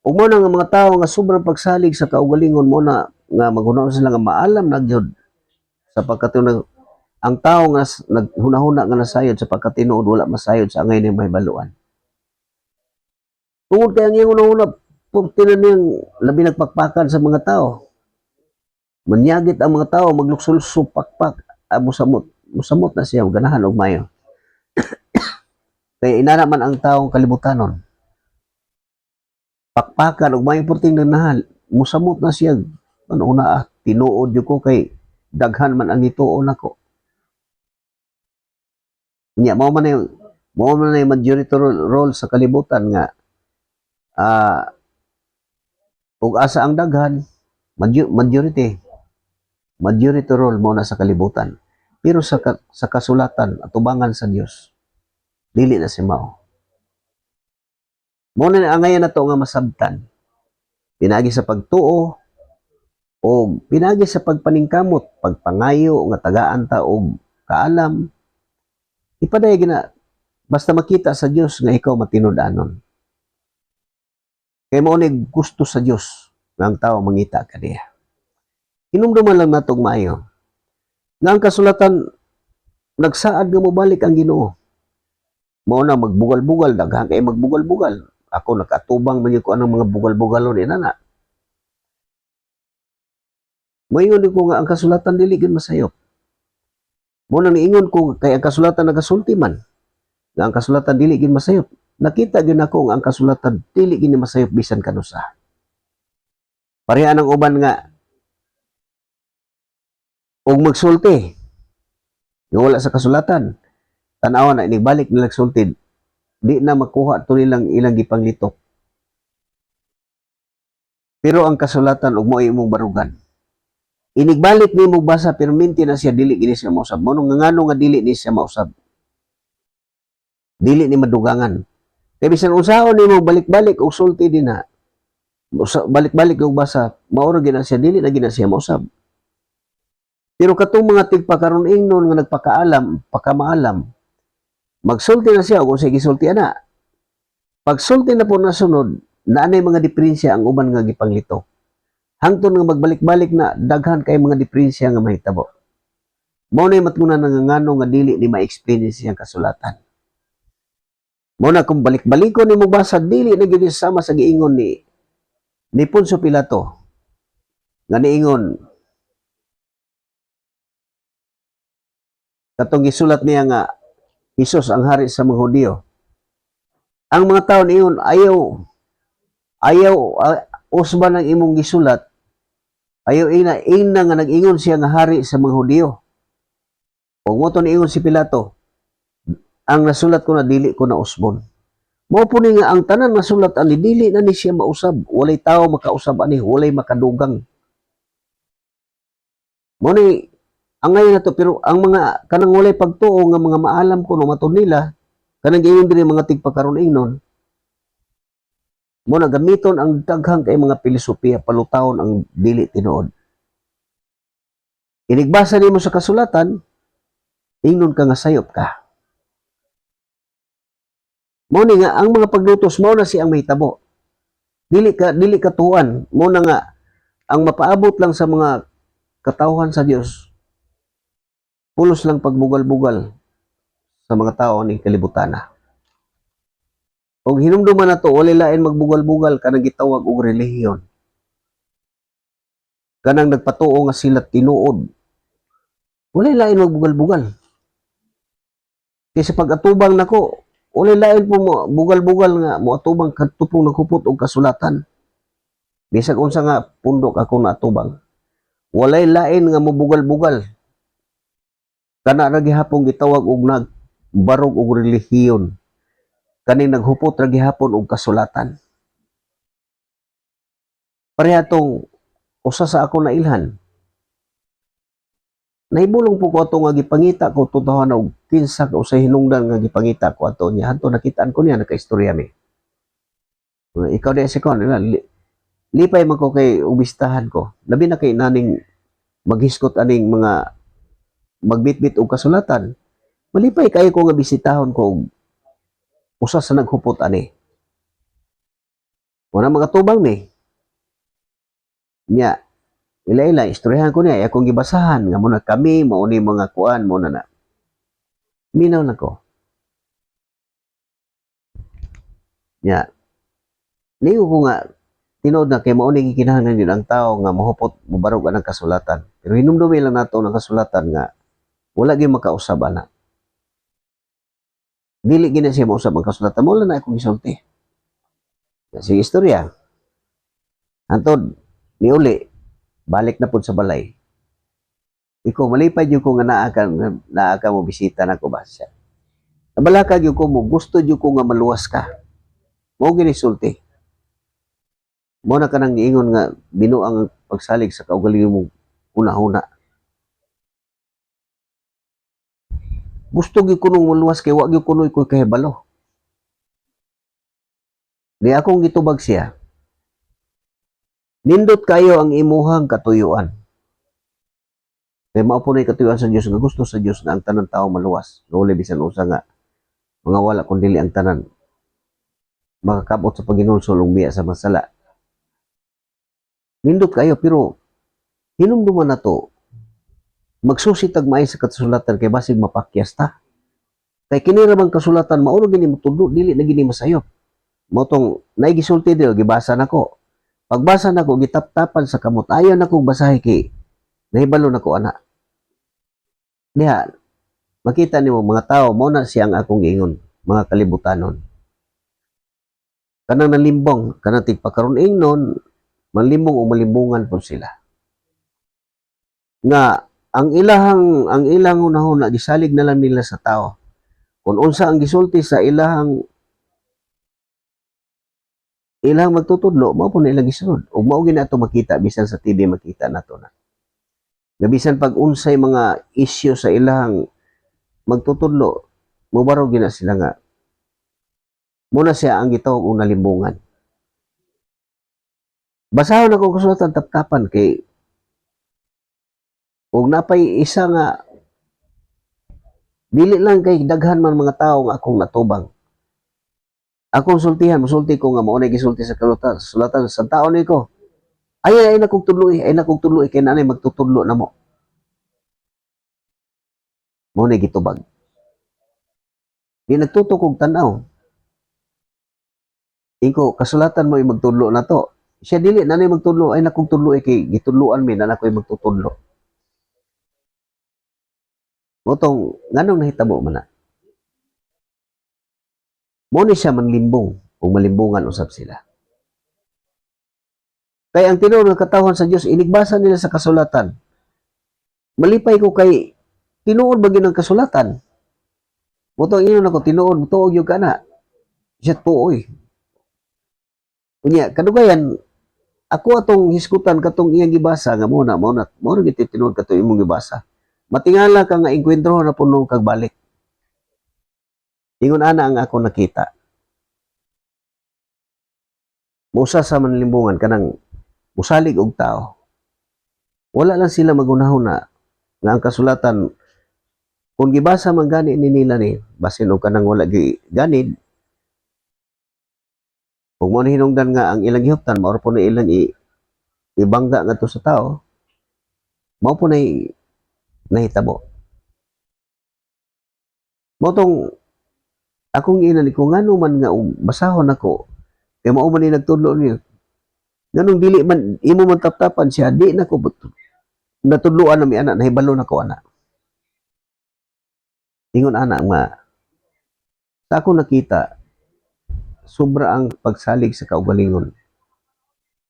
Ug mo na nga mga tao nga sobrang pagsalig sa kaugalingon mo na nga maghunahon sila nga maalam na gyud sa pagkatunog ang tao nga naghunahuna nga nasayod sa pagkatinuod wala masayod sa angay ni mahibaluan. Tungod kay ang iyang una-una, tinan niyang labi nagpakpakan sa mga tao. Manyagit ang mga tao, magluksulso, pakpak, musamot na siya, ganahan og mayo. Kaya inana man ang taong kalibutanon. Pakpakan og mayo porting ganahan, musamot na siya. Ano una tinuod yun ko kay daghan man ang ituon ako. Nya mao man na yung majority role sa kalibutan nga ug asa ang daghan majority role mo na sa kalibutan pero sa kasulatan atubangan sa Dios dili na si mao mo na angayan nato nga masabtan pinagi sa pagtuo o pinagi sa pagpaningkamot pagpangayo nga tagaan ta og kaalam ipadayag na basta makita sa Dios nga ikaw matinud-anon. Kaya mo ni gusto sa Dios nga ang tao mangita kaniya. Hinumduman lang natong maayo. Nga ang kasulatan nagsaad nga mobalik ang Ginoo. Mao na magbugal-bugal daghan kay magbugal-bugal. Ako nakatubang man ko anong mga bugal-bugalon inana. Moingon ko nga ang kasulatan dili gid masayop. Mo nang niingon ko kay ang kasulatan nagasulti man. Nga ang kasulatan dili gid masayop. Nakita gyud ako nga ang kasulatan dili gini masayop bisan kanusa. Pareha nang uban nga og magsulti. Nga wala sa kasulatan. Tan-awa na inibalik nila sulti. Di na makuha to nilang ilang gipanglitok. Pero ang kasulatan og mao imong barugan. Inigbalik nimo basa pero minti na siya dili gini siya mausab. Mo ngano nga dili ni siya mausab. Dili ni madugangan. Kaya bisan usaon nimo balik-balik og sulti din na. Balik-balik og basa, mauro gina siya dili na gina siya mausab. Pero katong mga tigpakaron ingnon nga nagpakaalam, pakamaalam, magsulti na siya og unsay gisulti ana. Pag sulti na po nasunod, naanay mga diferensya ang uban nga gipanglito. Hangtod nga magbalik-balik na daghan kay mga diferensya nga mahitabo. Mao na matuna nangangano nga dili ni ma-explain siyang kasulatan. Mao na kung balik-balikon ni mo basa dili na gyud sama sa giingon ni Poncio Pilato nga niingon katong gisulat niya nga Hesus ang hari sa mga Hudiyo. Ang mga tao niyon ayaw usban ang imong gisulat. Ayaw ina nga nag-ingon siya nga hari sa mga Hudiyo. O mo to niingon si Pilato, ang nasulat ko na dili ko na usbon. Mao po ni nga ang tanan nasulat ani dili na ni siya mausab. Walay tao makausab ani, walay makadugang. Mao ni ang ngayon na to, pero ang mga kanang walay pagtuo nga mga maalam ko no matod nila, kanang giingon diri mga tigpakaron ingnon, mo na gamiton ang daghang kay mga pilosopiya palutawon ang dili tinuod. Inigbasa nimo sa kasulatan, ingnon ka nga sayop ka. Mao ni nga ang mga paglutos mao na siyang mahitabo. Dili ka tuwan, mao na nga ang mapaabot lang sa mga katawhan sa Dios. Pulos lang pagbugal-bugal sa mga tao ni kalibutan na. Og hinumduman na to, wala lain magbugal-bugal kanang gitawag og relihiyon. Kanang nagpatuo nga sila tinuod. Wala lain magbugal-bugal. Kasi pag atubang nako, wala lain po mo bugal-bugal nga mo atubang kadto pong nakupot og kasulatan. Bisag unsa nga pundok ako na atubang. Walay lain nga mo bugal-bugal. Kana ra gihapon gitawag og nagbarog og relihiyon. Kani naghupot ra gihapon og kasulatan. Parehitong usa sa ako na ilhan. Nahibulong po ko ato nga gipangita ko 2015 ka usay hinungdan nga gipangita ko ato niya. Hanto nakitaan ko niya nakaistorya mi. Ikaw di si kon lipay man ko kay ubistahan ko. Labi na kay naning maghiskot aning mga magbitbit og kasulatan. Malipay kayo ko nga bisitahon ko og usa sa naghupot ani. Wala mga tubang ni. Nya ila-ila istoryahan ko niya akong gibasahan nga muna kami mao ni mga kuan mo na. Minaw na ko. Nya niyo ko nga tinuod na kay mao ni gikinahanglan yun ang tao nga mahupot mobarog ang kasulatan. Pero hinumdumi lang nato ang kasulatan nga wala gyud makausab ana. Dili gina siya mausab ang kasulatan mo na akong gisulti. Sige istorya. Antod ni uli balik na pud sa balay. Ikaw malipay jud ko nga naa ka mo bisita nako ba siya. Nabalaka jud ko mo gusto jud ko nga maluwas ka. Mao gini sulti. Mo na kanang giingon nga binuang pagsalig sa kaugalingon mo una-una. Gusto gyud ko nung maluwas kay wa gyud kunoy ko kahibalo. Di akong gitubag siya. Nindot kayo ang imuhang katuyuan. Kaya maupo na katuyuan sa Diyos nga gusto sa Diyos nga ang tanan tao maluwas. Luli bisan usa nga mga wala kung dili ang tanan makakabot sa paginulsol ug biya sa masala. Nindot kayo pero hinumduman na to magsusitag maay sa kasulatan kay basig mapakyas ta. Kay kini ra bang kasulatan mao gini motudo dili na gini masayop. Mao tong naigisulti dito gibasa nako. Pagbasa nako gitap-tapan sa kamot ayon nako basahi kay nahibalo nako ana. Diha makita nimo mga tao mao na siyang akong giingon mga kalibutanon. Kanang nalimbong kanang tigpakaron ingnon manlimbong o malimbungan po sila. Nga ang ilang unahon na gisalig na lang nila sa tao. Kung unsa ang gisulti sa ilang magtutudlo, mao po na ilang gisunod. Ug mao gina ato makita bisan sa TV makita nato na. Gabisan pag unsay mga issue sa ilang magtutudlo, mubaro gina sila nga. Muna siya ang gitawag og nalimbungan. Basahon ako kasulatan tap-tapan kay ug napay isa nga dili lang kay daghan man mga tao nga akong natubang. Akong sultihan, musulti ko nga mao na gisulti sa kasulatan sa taon niko. Ay nakog tuloy kay nanay magtutudlo na mo. Mo na gitubag. Di nagtutukog tanaw. Ingko kasulatan mo magtudlo na to. Siya dili nanay magtudlo ay nakog tudlo kay gitudloan mi na nakoy magtutudlo. Motong nganong nahitabo man na. Mo ni siya manlimbong kung malimbungan usab sila. Kaya ang tinuod ng katawhan sa Dios inigbasa nila sa kasulatan. Malipay ko kay tinuod ba gyud ang kasulatan? Motong ingon ako tinuod tuog yung kana. Siya tuoy. Unya kadugayan ako atong hiskutan katong iyang gibasa nga mo na gid tinuod kato imong gibasa. Matingala ka nga engkwentro na puno kag balik. Ingon ana ang ako nakita. Musa sa manlimbungan kanang musalig og tao. Wala lang sila magunahon na nga ang kasulatan kung gibasa man gani ni nila ni basin og kanang wala gi ganid. Kung mo hinungdan nga ang ilang gihuptan mao po na ilang ibangga ngadto sa tao. Mao po na nahitabo. Motong akong inani ko ngano man nga basahon ako kay mao man ni nagtudlo niyo. Ganong dili man imo man taptapan siya di na ko natudloan na mi ana nahibalo na ko ana. Ingon ana nga sa ako nakita sobra ang pagsalig sa kaugalingon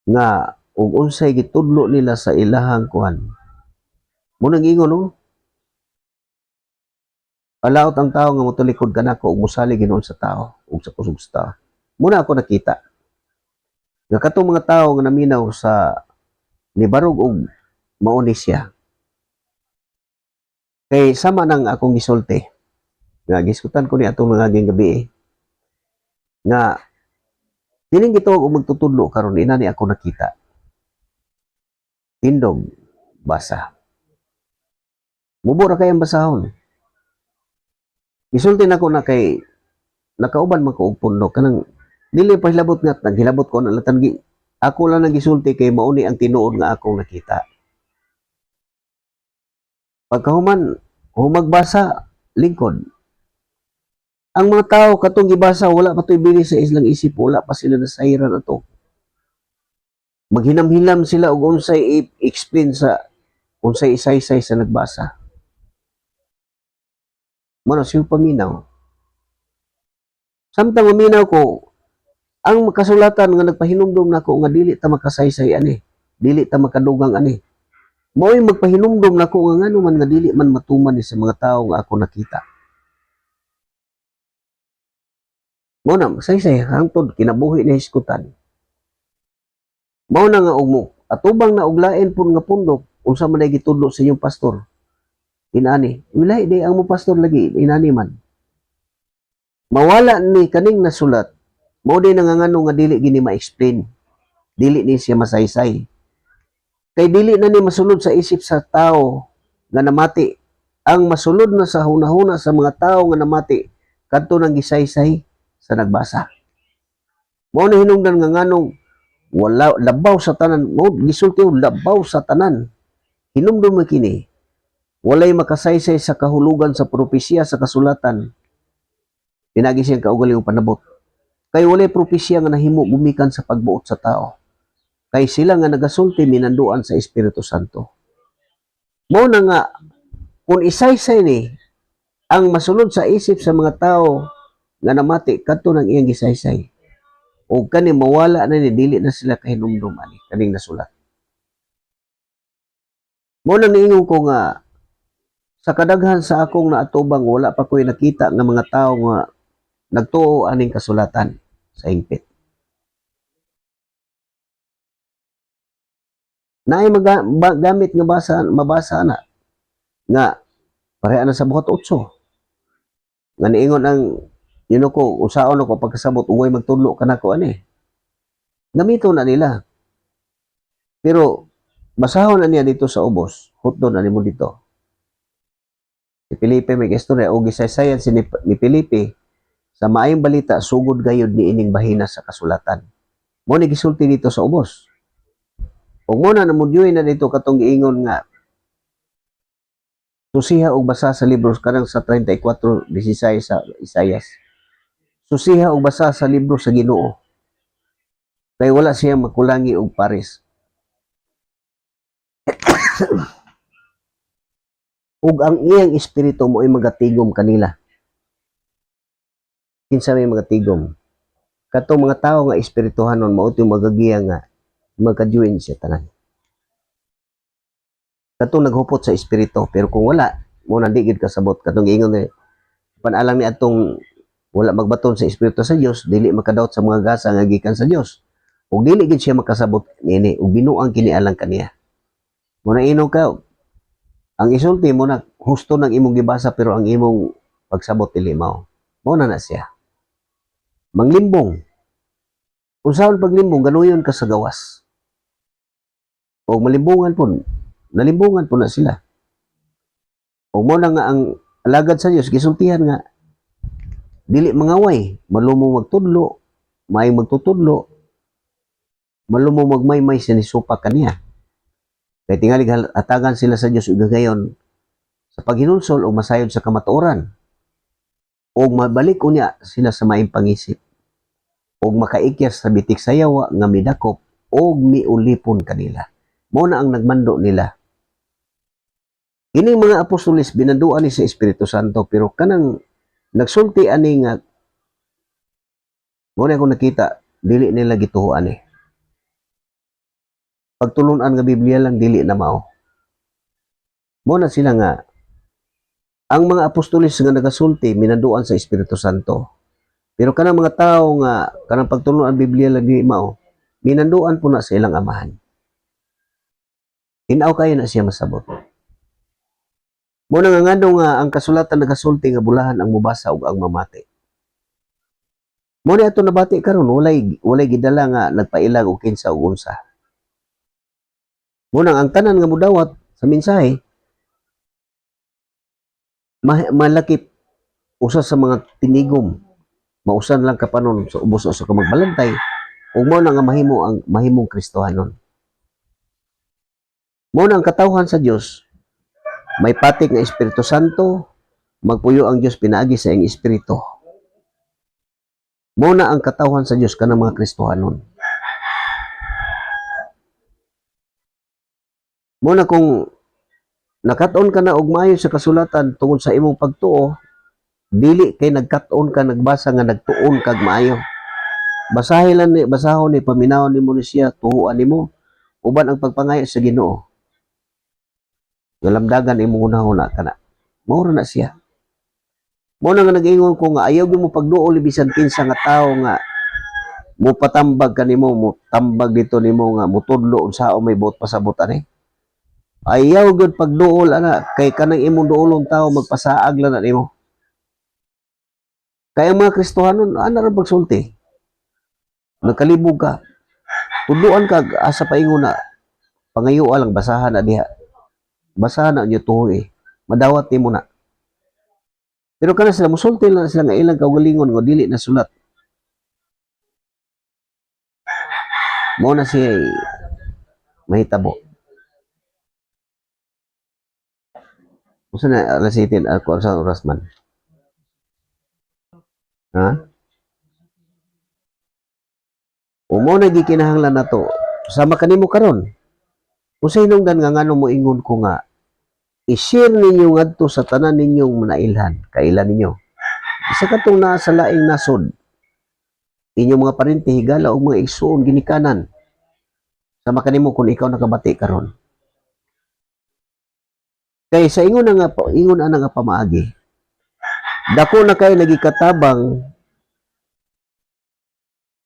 nga ug unsay gitudlo nila sa ilahang kuan. Mo nang ingon no? Alaot ang tao nga motulikod kanako ug mosalig ginoon sa tao ug sa kusog sa tao. Muna ako nakita nga katong mga tao nga naminaw sa nibarog og mauni siya. Kay sama nang akong gisulti nga giskutan ko ni atong mga gabi nga kining gituog og magtutudlo karon inani ako nakita. Tindog basa. Mubura kay ang basahon. Gisulti nako na kay nakauban man ko og pundo kanang dili pa hilabot nga naghilabot ko na latangi ako lang nagisulti kay mauni ang tinuod nga akong nakita. Pagkahuman humagbasa lingkod. Ang mga tao katong gibasa wala pa to'y bili sa islang isip, wala pa sila nasayran ato. Maghinam-hinam sila og unsay i-explain sa unsay isaysay sa nagbasa. Mano siya paminaw. Samtang maminaw ko, ang kasulatan nga nagpahinumdum nako nga dili ta makasaysay ani, dili ta makadugang ani. Mao'y magpahinumdum nako nga ngano man nga dili man matuman ni sa mga tao nga ako nakita. Mao na saysay hangtod kinabuhi ni hiskutan. Mao na nga og atubang na og lain pud nga pundok unsa man ay gitudlo sa inyong pastor. Inani, wilay di ang mo pastor lagi inani man. Mawala ni kaning nasulat. Mao din nangangano nga dili gini ma-explain. Dili ni siya masaysay. Kay dili na ni masulod sa isip sa tao nga namati. Ang masulod na sa hunahuna sa mga tao nga namati kadto nang gisaysay sa nagbasa. Mao na hinungdan nga nganong wala labaw sa tanan, mao gisulti labaw sa tanan. Hinumdum mo kini. Walay makasaysay sa kahulugan sa propesya sa kasulatan. Pinagi siyang kaugaling panabot. Kay walay propesya nga nahimo gumikan sa pagbuot sa tao. Kay sila nga nagasulti minanduan sa Espiritu Santo. Mao na nga kung isaysay ni ang masulod sa isip sa mga tao nga namati kadto nang iyang gisaysay. O kani mawala na ni dili na sila kahinumdum ani kaning nasulat. Mao na niingon ko nga sa kadaghan sa akong naatubang wala pa ko'y nakita nga mga tao nga nagtuo aning kasulatan sa hingpit. Naay gamit nga mabasa na nga pareha na sa buhat 8. Nga niingon ang ko usaon ako pagkasabot uway magtudlo kanako ani. Gamito na nila. Pero basahon na niya dito sa ubos, hutdon ani mo dito. Si Felipe may istorya o gisaysayan si ni Felipe sa maayong balita sugod gayud ni ining bahina sa kasulatan. Mo ni gisulti dito sa ubos. Ug mo na namudyoy na dito katong giingon nga susiha og basa sa libro kanang sa 34:16 sa Isayas. Susiha og basa sa libro sa Ginoo. Kay wala siya makulangi og pares. Ug ang iyang espiritu mo ay magatigom kanila. Kinsa may magatigom? Katong mga tao nga espirituhanon mao ti magagiya nga magka-join siya tanan. Katong naghupot sa espiritu pero kung wala mo na di gid kasabot katong giingon ni panalang ni atong wala magbaton sa espiritu sa Dios dili makadaot sa mga gasa nga gikan sa Dios. Ug dili gid siya makasabot niini ug binuang kini alang kaniya. Mo na inom ka ang isulti mo na husto ng imong gibasa pero ang imong pagsabot dili mao. Mo na siya. Manglimbong. Usaon paglimbong ganuyon ka sa gawas. O malimbungan po, nalimbungan po na sila. O mo na nga ang alagad sa Dios gisultihan nga dili mangaway, malumong magtudlo, may magtutudlo, malumong magmaymay sinisupa kaniya. Kaya tingali hatagan sila sa Dios ug gayon sa paghinulsol o masayod sa kamatuoran. O mabalik unya sila sa maayong pangisip. O makaikyas sa bitik sayawa nga midakop o miulipon kanila. Mo na ang nagmando nila. Ining mga apostolis binaduan ni sa Espiritu Santo pero kanang nagsulti ani nga mo na akong nakita dili nila gituhuan eh. Pagtulunan nga Biblia lang dili na mao. Mo na sila nga ang mga apostolis nga nagasulti minaduan sa Espiritu Santo. Pero kanang mga tao nga kanang pagtulunan Biblia lang dili mao, minanduan po na sa ilang amahan. Tinaw kayo na siya masabot. Mo na nga nga ang kasulatan nagasulti nga bulahan ang mubasa ug ang mamati. Mo na ato nabati karon walay gidala nga nagpailag og kinsa ug unsa. Mo ang tanan nga mudawat sa mensahe malakip usa sa mga tinigom mausan lang kapanon sa ubos sa kamagbalantay ug mo na nga mahimong Kristohanon. Mo na ang katawhan sa Dios may patik nga Espiritu Santo magpuyo ang Dios pinaagi sa iyang espiritu. Mo na ang katawhan sa Dios kanang mga Kristohanon. Mo na kung nakat-on ka na og maayo sa kasulatan tungod sa imong pagtuo, dili kay nagkat-on ka nagbasa nga nagtuon kag maayo. Basahon ni paminawon nimo ni siya, tuhuan nimo uban ang pagpangayo sa Ginoo. Galamdagan imong una-una kana. Mao na siya. Mo na nga nag-ingon ko nga ayaw mo pagduol bisan kinsa nga tawo nga mo patambag kanimo, mo tambag dito nimo nga mutudlo unsa may buot pasabot ani. Ayaw gud pagduol ana kay kanang imong duolong tawo magpasaag lang na nimo. Kaya mga Kristohanon ana ra pagsulti. Nagkalibog ka. Tudloan ka asa paingon na pangayo lang basahan na diha. Basahan na niyo tuhoy. Madawat nimo na. Pero kana sila musulti lang sila nga ilang kaugalingon nga dili na sulat. Mo na siya mahitabo. Usa na alas 7 ako sa oras man. Ha? Umo na gikinahanglan nato. Sama kanimo karon. Usa hinungdan nga ngano mo ingon ko nga i-share ninyo ngadto sa tanan ninyong manailhan, kailan ninyo. Isa katong nasa laing nasod. Inyong mga parente higala og mga igsuon ginikanan. Sama kanimo kung ikaw nakabati karon. Kay sa ingon ana nga pamaagi. Dako na kay nagikatabang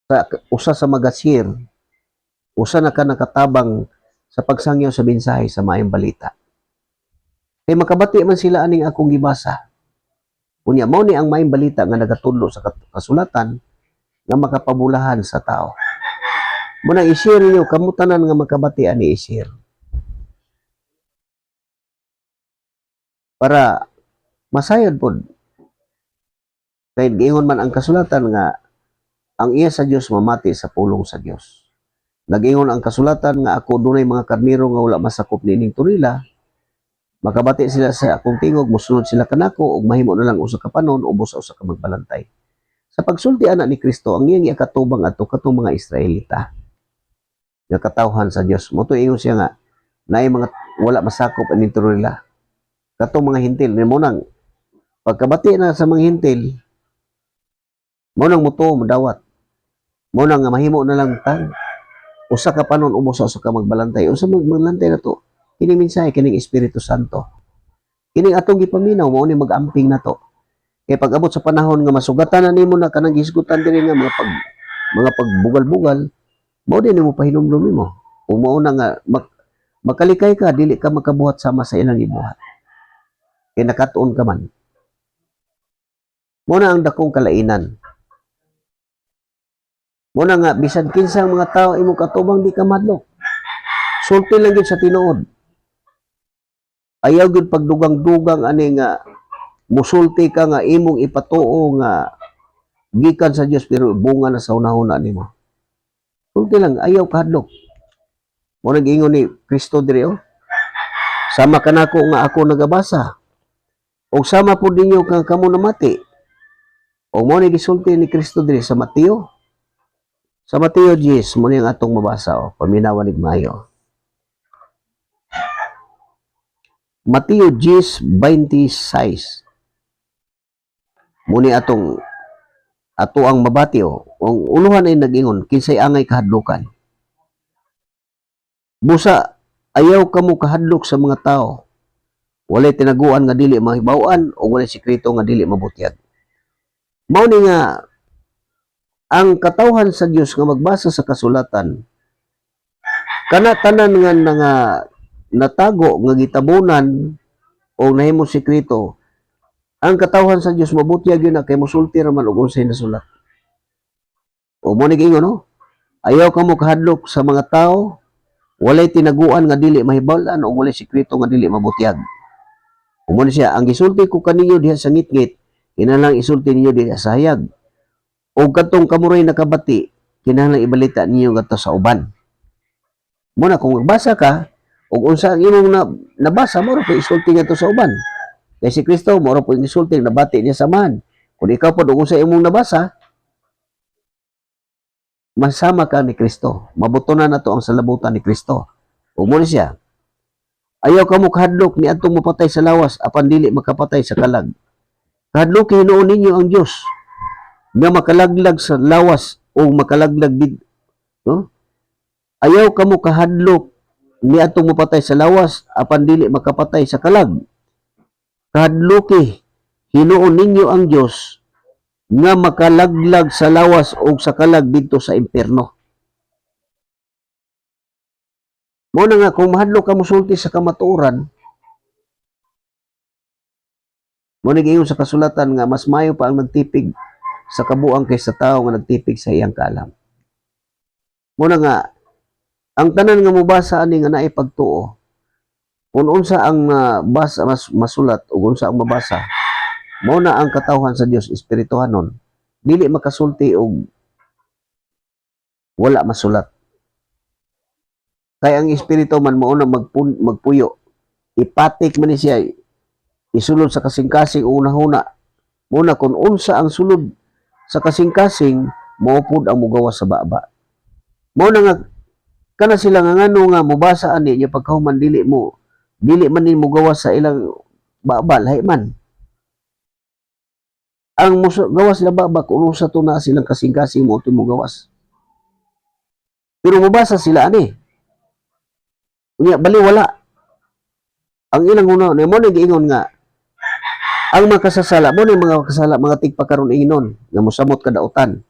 sa usa sa magasir. Usa na ka nakatabang sa pagsangyaw sa mensahe sa maayong balita. Kay makabati man sila aning akong gibasa. Unya mao ni ang maayong balita nga nagatudlo sa kasulatan nga makapabulahan sa tao. Muna i-share niyo kamo tanan nga makabati ani i-share. Para masayod pod. Kay giingon man ang kasulatan nga ang iya sa Dios mamati sa pulong sa Dios. Nag-ingon ang kasulatan nga ako dunay mga karnero nga wala masakop niining turila, makabati sila sa akong tingog, musunod sila kanako ug mahimo na lang usa ka panon ubos sa usa ka magbalantay. Sa pagsulti ana ni Kristo ang iyang ikatubang ato katong mga Israelita nga katawhan sa Dios. Mo to ingon siya nga naay mga wala masakop aning turila. Katong mga hintil mo nang pagkabati na sa mga hintil, mo nang muto madawat. Mo nang nga mahimo na lang tag usa ka panon ubos sa usa ka magbalantay. Unsa magbalantay na to? Kini minsay kining Espiritu Santo. Kining atong gipaminaw mao ni mag-amping nato. Kay pag abot sa panahon nga masugatan na nimo na kanang gisgutan diri nga mga pagbugal-bugal, mao din nimo pahinumdum nimo. Ug mao na nga makalikay ka dili ka makabuhat sama sa ilang gibuhat. Kay nakatuon ka man. Mao na ang dakong kalainan. Mao na nga bisan kinsang mga tao imo katubang di ka madlok. Sulti lang gid sa tinuod. Ayaw gid pagdugang-dugang ani nga musulti ka nga imong ipatuo nga gikan sa Dios pero bunga na sa hunahuna nimo. Sulti lang ayaw kahadlok. Mo nag-ingon ni Kristo diri oh. Sama kanako nga ako nagabasa. O sama po ninyo kang kamo namati. O mo ni gisulti ni Kristo diri sa Mateo. Sa Mateo 10, mo ni ang atong mabasa oh, paminawan nig maayo. Mateo 10:26. Muni atong ato ang mabati o. Ang uluhan ay nag-ingon, kinsay angay kahadlukan. Busa, ayaw kamo kahadlok sa mga tao. Walay tinaguan nga dili mahibaw-an o walay sikreto nga dili mabutyag. Mao ni nga ang katawhan sa Dios nga magbasa sa kasulatan kana tanan nga natago nga gitabunan o nahimo sikreto, ang katawhan sa Dios mabutyag yun na kay mosulti ra man og unsay nasulat. O mo ni giingon no? Ayaw kamo kahadlok sa mga tao, walay tinaguan nga dili mahibaw-an o walay sikreto nga dili mabutyag. O mo ni siya, ang gisulti ko kaninyo diha sa ngitngit, kinahanglan isulti ninyo diha sa hayag. O katong kamuray nakabati, kinahanglan ibalita ninyo kadto sa uban. Muna kung magbasa ka, ug unsa ang imong nabasa mo ra po isulti ngadto sa uban. Kay si Kristo mo ra po isulti nabati niya sa man. Kung ikaw pa ug unsa imong nabasa, masama ka ni Kristo. Mabutonan nato ang salabutan ni Kristo. Ug mo ni siya, ayaw kamo kahadlok ni adtong mapatay sa lawas apan dili makapatay sa kalag. Kahadlok hinuon ninyo ang Dios nga makalaglag sa lawas o makalaglag no? Ayaw kamo kahadlok ni atong mapatay sa lawas apan dili makapatay sa kalag. Kahadloki hinuon ninyo ang Dios nga makalaglag sa lawas o sa kalag dito sa impierno. Mo na nga kung mahadlok ka mosulti sa kamatuoran, mo nag-ingon sa kasulatan nga mas mayo pa ang nagtipig sa kabuang kaysa tao nga nagtipig sa iyang kaalam. Mo na nga ang tanan nga mobasa ani nga naay pagtuo, kung unsa ang basa masulat ug unsa ang mabasa, mao na ang katawhan sa Dios espirituhanon, dili makasulti og wala masulat. Kaya ang espiritu man mao na magpuyo, ipatik man ni siya, isulod sa kasing-kasing una-una. Muna kung unsa ang sulod sa kasing-kasing, maupod ang mugawas sa baba. Mao na nga kana sila nga ngano nga mubasa ani nya pagkahuman dili man ni mugawas sa ilang baba lahi man. Ang gawas na baba kung unsa to na silang kasing-kasing mo mugawas. Pero mubasa sila ani. Unya bali wala. Ang ilang una mo ni giingon nga ang mga kasasala mo ni mga kasasala mga tigpakaron ingon nga mosamot kadautan.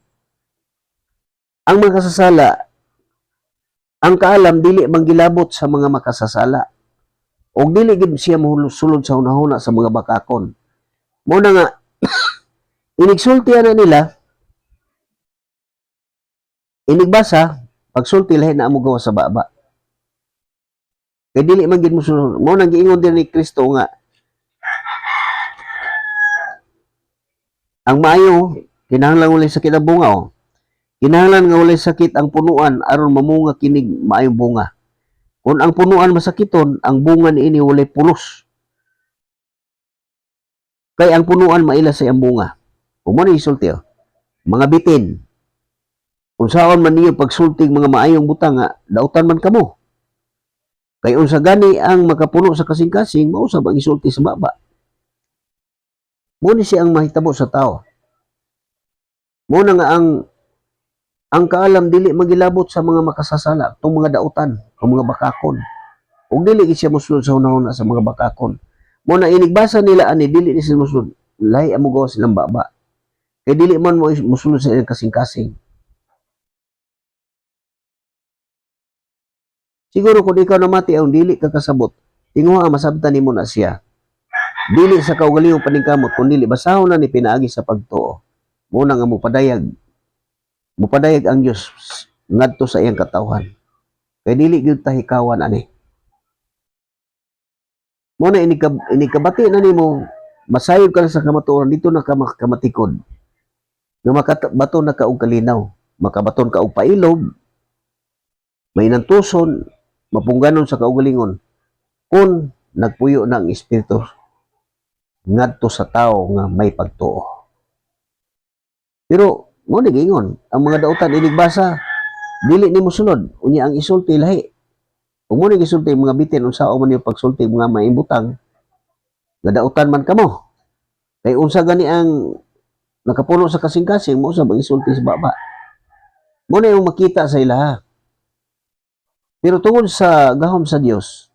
Ang mga kasasala ang kaalam dili manggilabot sa mga makasasala. O dili gid siya sulod sa hunahuna sa mga bakakon. Mo na nga inigsultihan na nila, inigbasa, pagsulti lahi na amo gawa sa baba. Kaya dili man gid mo sulod. Mo nang giingon din ni Kristo nga ang maayo kinahanglan uli sa kinabungaw. Kinahanglan nga walay sakit ang punuan aron mamunga kinig maayong bunga. Kung ang punuan masakiton, ang bunga niini walay pulos. Kay ang punuan maila sa iyang bunga. Kung mo na isulti, mga bitin, kung saan man niyo pagsultig mga maayong butang nga, dautan man kamo. Kay unsa gani ang makapuno sa kasing-kasing, mausab ang isulti sa baba. Muna siya ang mahitabo sa tao. Muna nga ang kaalam dili magilabot sa mga makasasala, itong mga dautan, ang mga bakakon. Ug dili siya musulod sa hunahuna sa mga bakakon. Muna inigbasa nila ani dili ni sila musulod, lahi amo gawa silang baba. Kay dili man mo musulod sa ilang kasing-kasing. Siguro kung ikaw namati ang dili ka kasabot, tinguha masabtan nimo na siya. Dili sa kaugalingong paningkamot, kundi basahon na ni pinaagi sa pagtuo. Muna nga mupadayag ang Dios ngadto sa iyang katawhan. Kay dili gyud tahikawan ani. Muna inikabati na nimo, masayod ka na sa kamatuoran, dito na ka makamatikod. Nga makabato na ka og kalinaw, makabaton ka og pailog, may nantuson, mapungganon sa kaugalingon kung nagpuyo na ang espiritu ngadto sa tao nga may pagtuo. Pero mo ni gingon, ang mga dautan inigbasa dili nimo sunod, unya ang isulti lahi. Kung mo ni gisulti mga bitin unsao man yung pagsulti mga maibutang, nga dautan man kamo. Kay unsa gani ang nakapuno sa kasing-kasing, mo usab ang isulti sa baba. Mo na yung makita sa ilaha. Pero tungod sa gahom sa Dios,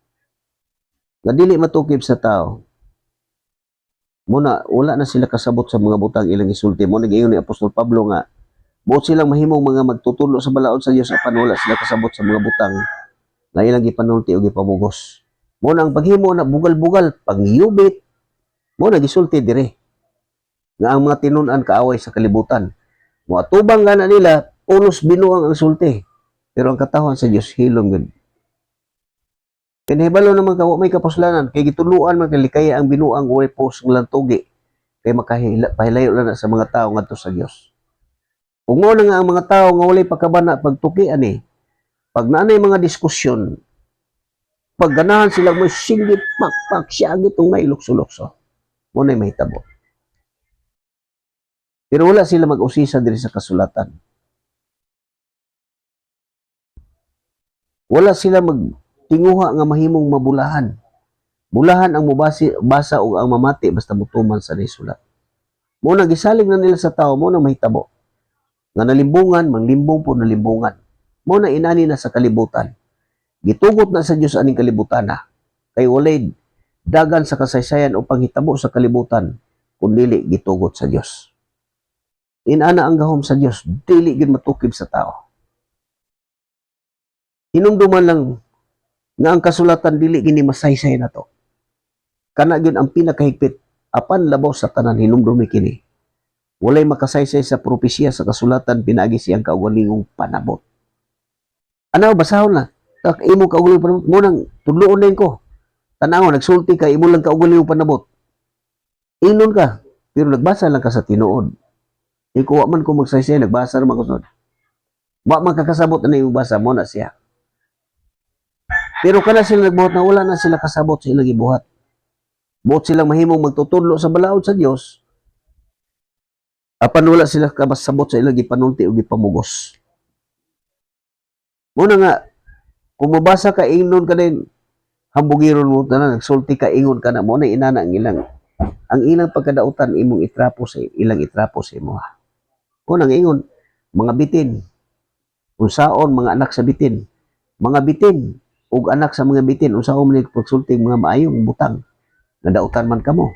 nga dili matukib sa tao, muna wala na sila kasabot sa mga butang ilang isulti. Mo nag-ingon ni Apostol Pablo nga buot silang mahimong mga magtutulo sa balaod sa Dios apan wala sila kasabot sa mga butang nga ilang gipanulti o gipamugos. Mo na ang paghimo na bugal-bugal, pangyubit, mo na gisulti dire. Nga ang mga tinun-an kaaway sa kalibutan. Mo atubang gana nila unos binuang ang sulti. Pero ang katawhan sa Dios hilom gud. Kinahibalo naman ka may kapuslanan kay gituluan man kalikaya ang binuang way pos ng lantugi kay makahilayo na sa mga tao ngadto sa Dios. Kung mo na nga ang mga tao nga walay pakabana pagtuki ani, pag naanay mga diskusyon, pag ganahan sila mo singgit pakpak siya gitong may lukso-lukso. Mo na mahitabo. Pero wala sila mag-usisa diri sa kasulatan. Wala sila magtinguha nga mahimong mabulahan. Bulahan ang basa o ang mamati basta mutuman sa nisulat. Muna gisalig na nila sa tao, muna mahitabo. Nga nalimbungan, manglimbong po nalimbungan. Muna inani na sa kalibutan. Gitugot na sa Diyos aning kalibutan na. Kay walay dagan sa kasaysayan o panghitabo sa kalibutan, kung dili gitugot sa Diyos. Inana ang gahom sa Diyos, dili gid matukib sa tao. Hinumduman lang nga ang kasulatan dili gini masaysay na to. Kana gyud ang pinakahigpit apan labaw sa tanan hinumdumi kini. Walay makasaysay sa propesya sa kasulatan pinaagi siyang kaugalingong panabot. Ano basahon na? Tak imo kaugalingong panabot mo nang tudloon din ko. Tanaw nagsulti ka imo lang kaugalingong panabot. Inon ka pero nagbasa lang ka sa tinuod. Iko wa man ko magsaysay nagbasa ra man ko sunod. Wa man kakasabot na imong basa mo na siya. Pero kana sila nagbuhat na wala na sila kasabot sa ilang gibuhat. Buot silang mahimong magtutudlo sa balaod sa Dios. Apan wala sila kabasabot sa ilang gipanulti o gipamugos. Muna nga, kung mabasa ka, ingnon ka din, hambugiron mo na, nagsulti ka, ingon ka na, muna inana ang ilang pagkadautan, imong itrapo sa imo. Unang ingon, mga bitin, unsaon mga anak sa bitin, mga bitin, ug anak sa mga bitin, unsaon man pagsulti mga maayong butang, nadautan man kamo.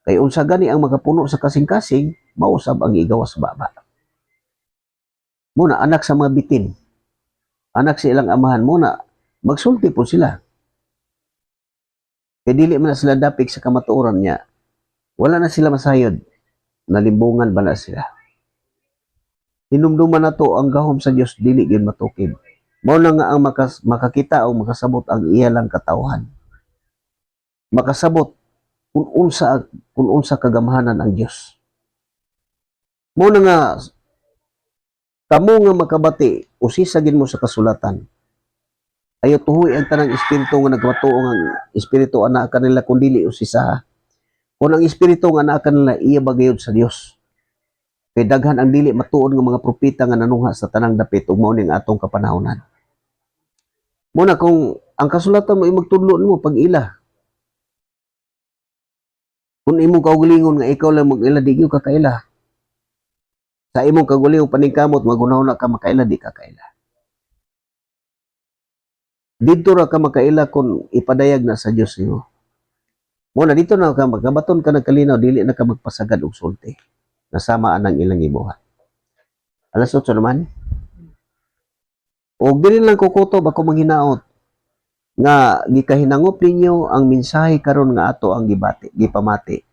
Kay unsa gani ang makapuno sa kasing-kasing, mausab ang igawas baba. Muna, anak sa mga bitin, anak sa ilang amahan, muna, magsulti po sila. Kaya dili man na sila dapik sa kamatuoran niya, wala na sila masayod, nalimbungan ba na sila. Hinumduman na to ang gahom sa Dios dili gyud matukib. Mao na nga ang makakita o makasabot ang iyalang katawhan. Makasabot kung unsa kagamahanan ang Dios. Mao na nga kamo nga makabati usisagin mo sa kasulatan. Ayo tuhoy ang tanang espiritu nga nagmatuo nga espiritu ana kanila kun dili usisa. Kung ang espiritu nga naa kanila iya bagayod sa Dios. Kay daghan ang dili matuod nga mga propeta nga nanungha sa tanang dapit ug mao ning atong kapanahonan. Muna kung ang kasulatan mo magtudlo nimo pag ila. Kung imong kaugalingon nga ikaw lang mag-ila di gyud ka kaila. Sa imong kaugalingon paningkamot magunaw na ka makaila di ka kaila. Dito ra ka makaila kung ipadayag na sa Dios nimo. Muna dito na ka magkabaton ka nagkalinaw dili na ka magpasagad og sulti. Nasama ang ilang ibuhat. Alas 8 naman. Og dili lang kukutob ako manghinaot nga gikahinangop ninyo ang mensahe karon nga ato ang gipamati.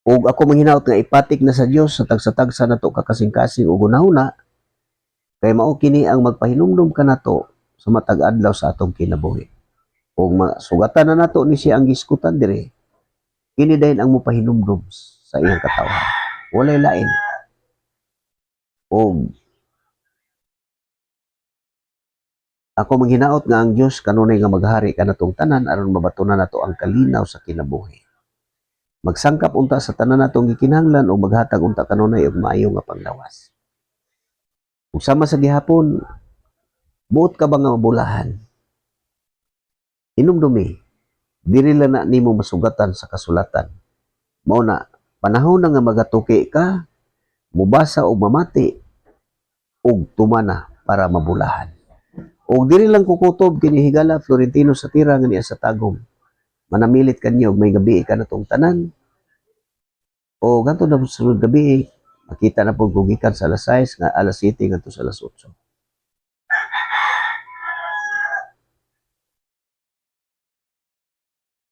Og ako manghinaot nga ipatik na sa Dios sa tagsa-tagsa nato kakasing-kasing ug unahuna kay mao kini ang magpahinumdom kanato sa matag adlaw sa atong kinabuhi. Og masugatan na nato ni siya ang giskutan dire. Kini dayon ang mopahinumdom sa iyang katawhan. Walay lain. Og ako manghinaot nga ang Dios kanunay nga maghari kanatong tanan aron mabatunan nato ang kalinaw sa kinabuhi. Magsangkap unta sa tanan natong gikinahanglan o maghatag unta kanunay og maayo nga panglawas. Ug sama sa gihapon, buot ka ba nga mabulahan? Hinumdumi, dili lang na nimo masugatan sa kasulatan. Mao na panahon na nga magatuki ka, mubasa og mamati ug tumana para mabulahan. Og dili lang kukutob kini higala Florentino sa tira nga niya sa tagom. Manamilit kanyo og may gabi ka natong tanan. O ganto na sunod gabi, makita na po gugikan sa alas 6 nga alas 7 ngadto sa alas 8.